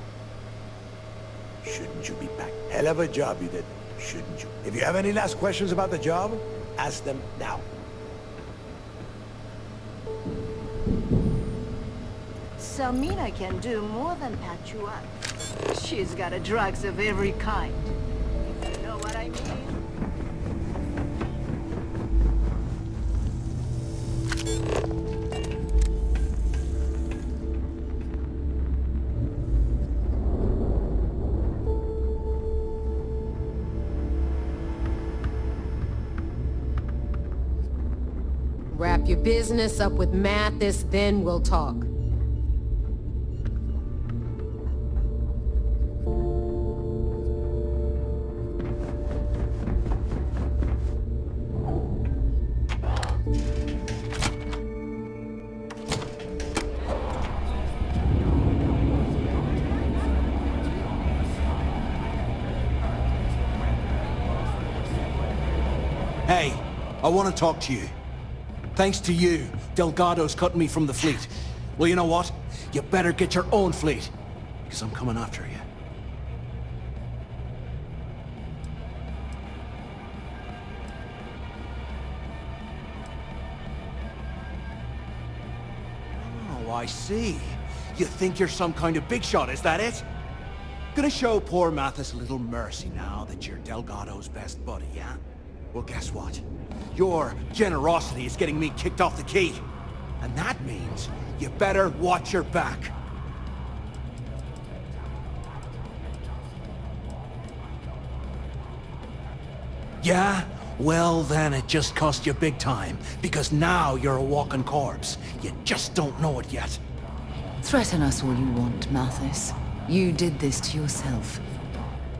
Shouldn't you be back? Hell of a job you did, shouldn't you? If you have any last questions about the job, ask them now. Selmina can do more than patch you up. She's got a drugs of every kind. If you know what I mean. Wrap your business up with Mathis, then we'll talk. Hey, I want to talk to you. Thanks to you, Delgado's cutting me from the fleet. Well, you know what? You better get your own fleet, because I'm coming after you. Oh, I see. You think you're some kind of big shot, is that it? Gonna show poor Mathis a little mercy now that you're Delgado's best buddy, yeah? Well, guess what? Your generosity is getting me kicked off the key. And that means you better watch your back. Yeah? Well, then it just cost you big time, because now you're a walking corpse. You just don't know it yet. Threaten us all you want, Mathis. You did this to yourself.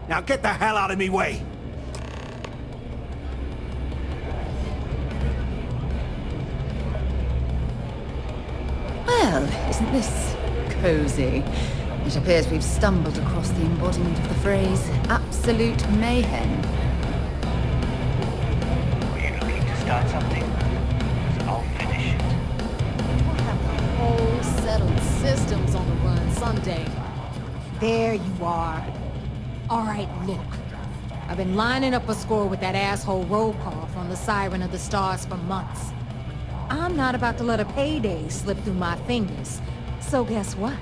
Now get the hell out of me way! Well, isn't this cozy? It appears we've stumbled across the embodiment of the phrase, absolute mayhem. Were you looking to start something? I'll finish it. We'll have the whole settled systems on the run someday. There you are. All right, look. I've been lining up a score with that asshole roll call from the Siren of the Stars for months. I'm not about to let a payday slip through my fingers. So guess what?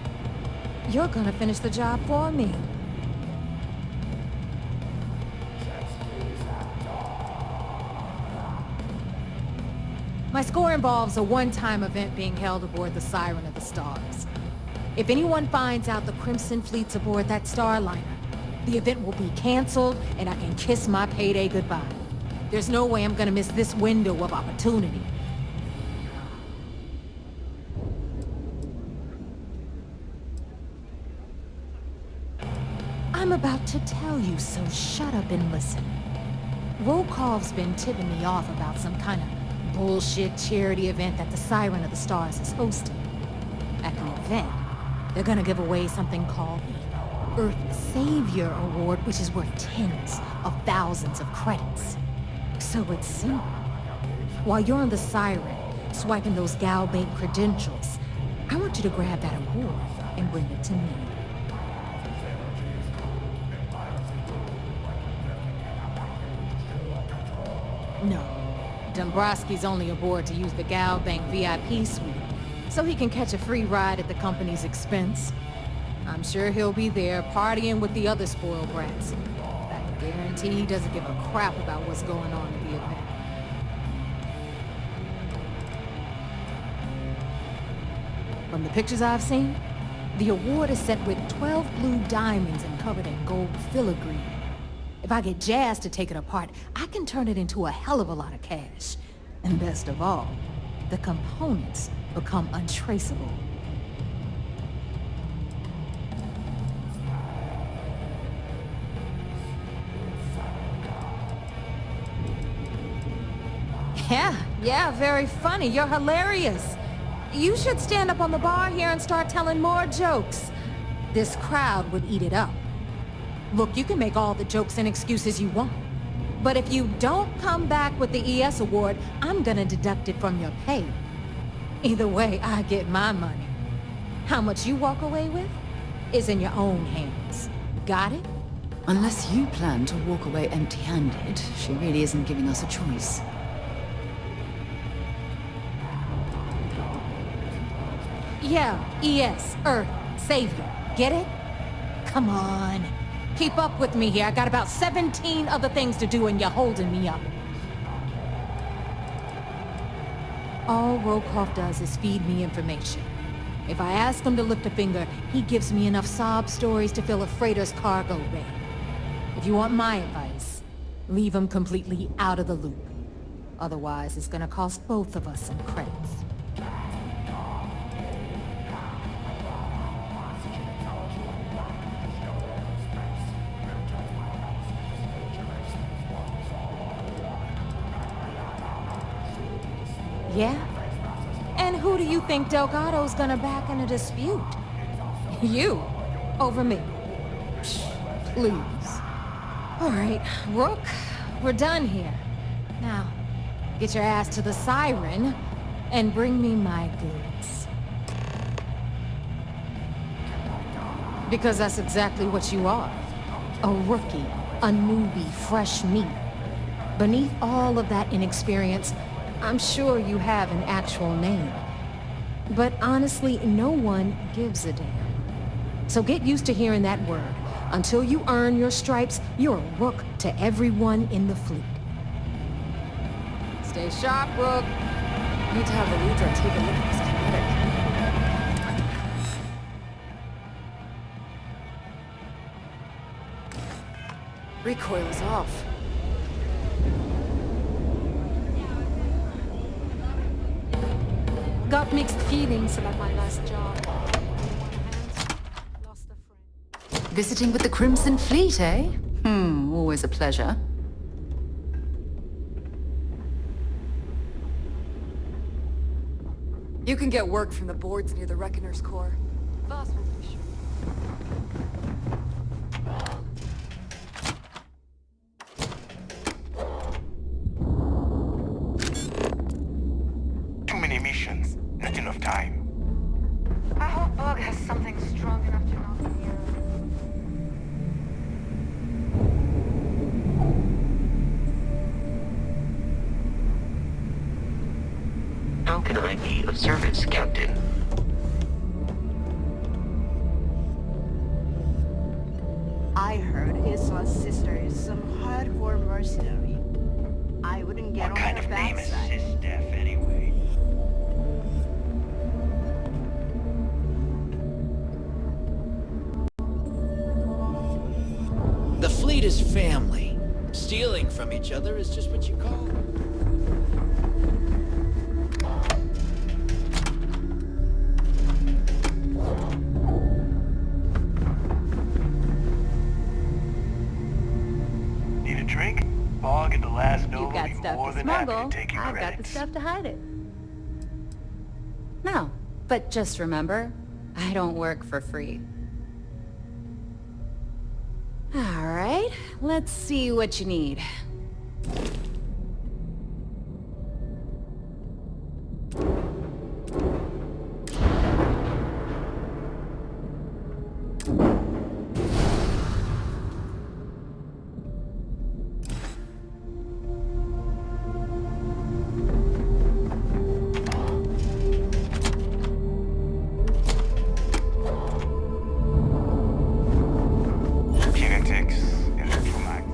You're gonna finish the job for me. My score involves a one-time event being held aboard the Siren of the Stars. If anyone finds out the Crimson Fleet's aboard that Starliner, the event will be canceled and I can kiss my payday goodbye. There's no way I'm gonna miss this window of opportunity. I'm about to tell you, so shut up and listen. Rokov's been tipping me off about some kind of bullshit charity event that the Siren of the Stars is hosting. At the event, they're gonna give away something called the Earth Savior Award, which is worth tens of thousands of credits. So it's simple. While you're on the Siren, swiping those Gal Bank credentials, I want you to grab that award and bring it to me. No. Dombrowski's only aboard to use the Gal Bank VIP suite, so he can catch a free ride at the company's expense. I'm sure he'll be there partying with the other spoiled brats. I guarantee he doesn't give a crap about what's going on at the event. From the pictures I've seen, the award is set with 12 blue diamonds and covered in gold filigree. If I get Jazz to take it apart, I can turn it into a hell of a lot of cash. And best of all, the components become untraceable. Yeah, very funny. You're hilarious. You should stand up on the bar here and start telling more jokes. This crowd would eat it up. Look, you can make all the jokes and excuses you want. But if you don't come back with the ES award, I'm gonna deduct it from your pay. Either way, I get my money. How much you walk away with is in your own hands. Got it? Unless you plan to walk away empty-handed, she really isn't giving us a choice. Yeah, ES, Earth, Savior. Get it? Come on. Keep up with me here. I got about 17 other things to do and you're holding me up. All Rokoff does is feed me information. If I ask him to lift a finger, he gives me enough sob stories to fill a freighter's cargo bay. If you want my advice, leave him completely out of the loop. Otherwise, it's gonna cost both of us some credits. Yeah? And who do you think Delgado's gonna back in a dispute? You, over me. Psh, please. All right, Rook, we're done here. Now, get your ass to the Siren and bring me my goods. Because that's exactly what you are. A rookie, a newbie, fresh meat. Beneath all of that inexperience, I'm sure you have an actual name. But honestly, no one gives a damn. So get used to hearing that word. Until you earn your stripes, you're a rook to everyone in the fleet. Stay sharp, Rook. Need to have Aludra take a look at this kinetic. Recoil is off. Got mixed feelings about my last job. Visiting with the Crimson Fleet, eh? Always a pleasure. You can get work from the boards near the Reckoner's core. Too many missions, not enough time. I hope Bug has something strong enough to knock me out. How can I be of service, Captain? I heard Isla's sister is some hardcore mercenary. I wouldn't get on her bad side. What kind of name is Sysdef, anyway? The fleet is family. Stealing from each other is just what you call it. Need a drink? Bog and the last Nova You've got will be stuff more to than happy smuggle. to take your I've got the credits. stuff to hide it. No, but just remember, I don't work for free. All right, let's see what you need. Kinetics, electromagnetic.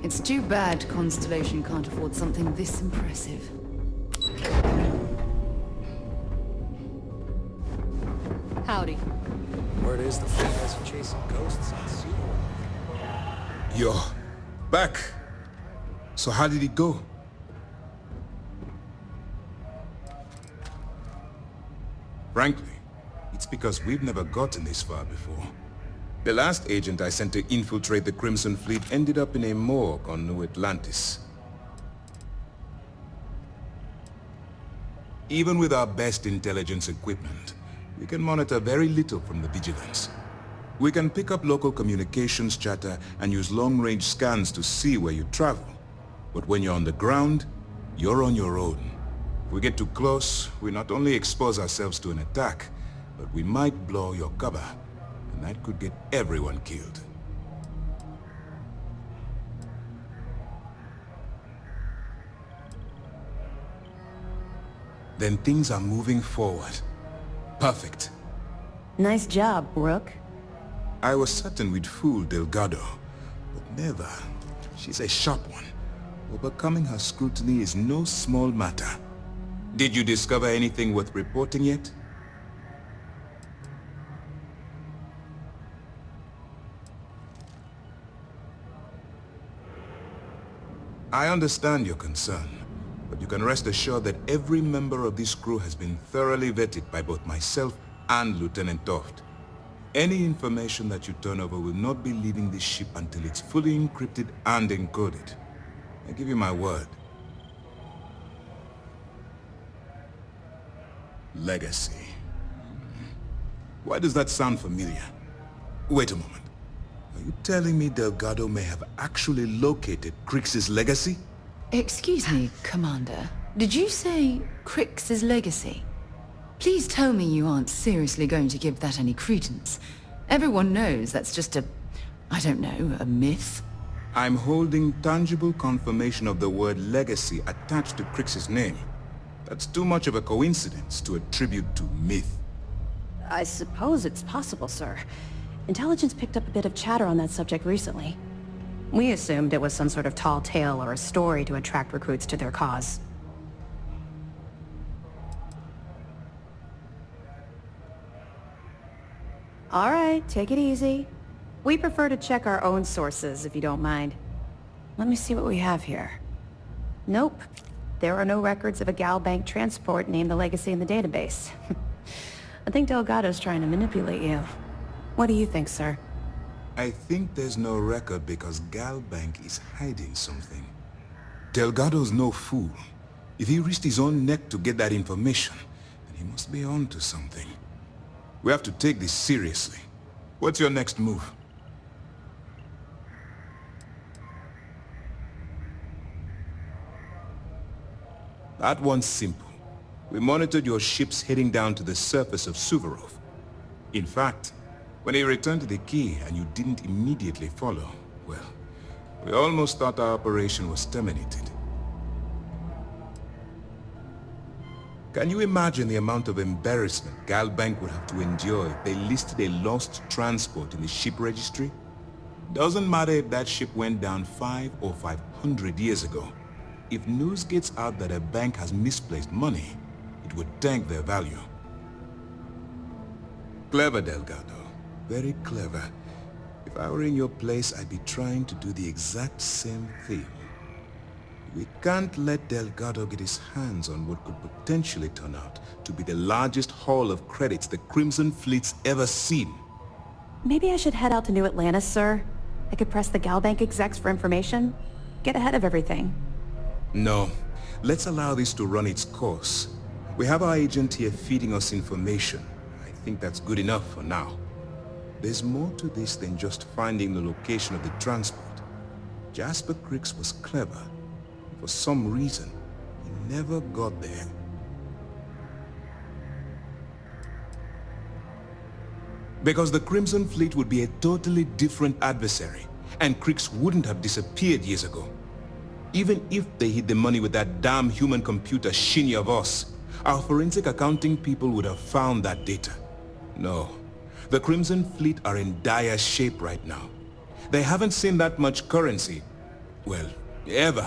It's too bad Constellation can't afford something this impressive. Howdy. Word is the fleet guys are chasing ghosts on sea. Yo, back. So how did it go? Frankly, it's because we've never gotten this far before. The last agent I sent to infiltrate the Crimson Fleet ended up in a morgue on New Atlantis. Even with our best intelligence equipment, we can monitor very little from the vigilance. We can pick up local communications chatter and use long-range scans to see where you travel. But when you're on the ground, you're on your own. If we get too close, we not only expose ourselves to an attack, but we might blow your cover, and that could get everyone killed. Then things are moving forward. Perfect. Nice job, Brooke. I was certain we'd fool Delgado, but never. She's a sharp one. Overcoming her scrutiny is no small matter. Did you discover anything worth reporting yet? I understand your concern, but you can rest assured that every member of this crew has been thoroughly vetted by both myself and Lieutenant Toft. Any information that you turn over will not be leaving this ship until it's fully encrypted and encoded. I give you my word. Legacy. Why does that sound familiar? Wait a moment. Are you telling me Delgado may have actually located Crix's legacy? Excuse me, Commander. Did you say Crix's legacy? Please tell me you aren't seriously going to give that any credence. Everyone knows that's just I don't know, a myth. I'm holding tangible confirmation of the word legacy attached to Crix's name. That's too much of a coincidence to attribute to myth. I suppose it's possible, sir. Intelligence picked up a bit of chatter on that subject recently. We assumed it was some sort of tall tale or a story to attract recruits to their cause. All right, take it easy. We prefer to check our own sources, if you don't mind. Let me see what we have here. Nope. There are no records of a Gal Bank transport named the Legacy in the database. I think Delgado's trying to manipulate you. What do you think, sir? I think there's no record because Gal Bank is hiding something. Delgado's no fool. If he risked his own neck to get that information, then he must be on to something. We have to take this seriously. What's your next move? That one's simple. We monitored your ships heading down to the surface of Suvorov. In fact, when they returned to the key and you didn't immediately follow, well, we almost thought our operation was terminated. Can you imagine the amount of embarrassment Gal Bank would have to endure if they listed a lost transport in the ship registry? Doesn't matter if that ship went down 5 or 500 years ago. If news gets out that a bank has misplaced money, it would tank their value. Clever, Delgado. Very clever. If I were in your place, I'd be trying to do the exact same thing. We can't let Delgado get his hands on what could potentially turn out to be the largest haul of credits the Crimson Fleet's ever seen. Maybe I should head out to New Atlantis, sir. I could press the Gal Bank execs for information. Get ahead of everything. No. Let's allow this to run its course. We have our agent here feeding us information. I think that's good enough for now. There's more to this than just finding the location of the transport. Jasper Crix was clever. For some reason, he never got there. Because the Crimson Fleet would be a totally different adversary, and Crix wouldn't have disappeared years ago. Even if they hid the money with that damn human computer Shinya Voss, our forensic accounting people would have found that data. No, the Crimson Fleet are in dire shape right now. They haven't seen that much currency. well, ever.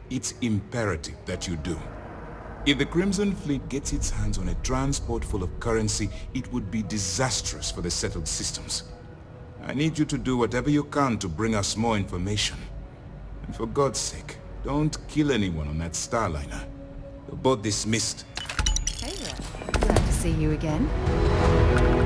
It's imperative that you do. If the Crimson Fleet gets its hands on a transport full of currency, it would be disastrous for the settled systems. I need you to do whatever you can to bring us more information. And for God's sake, don't kill anyone on that Starliner. You're both dismissed. Hey there. Glad to see you again.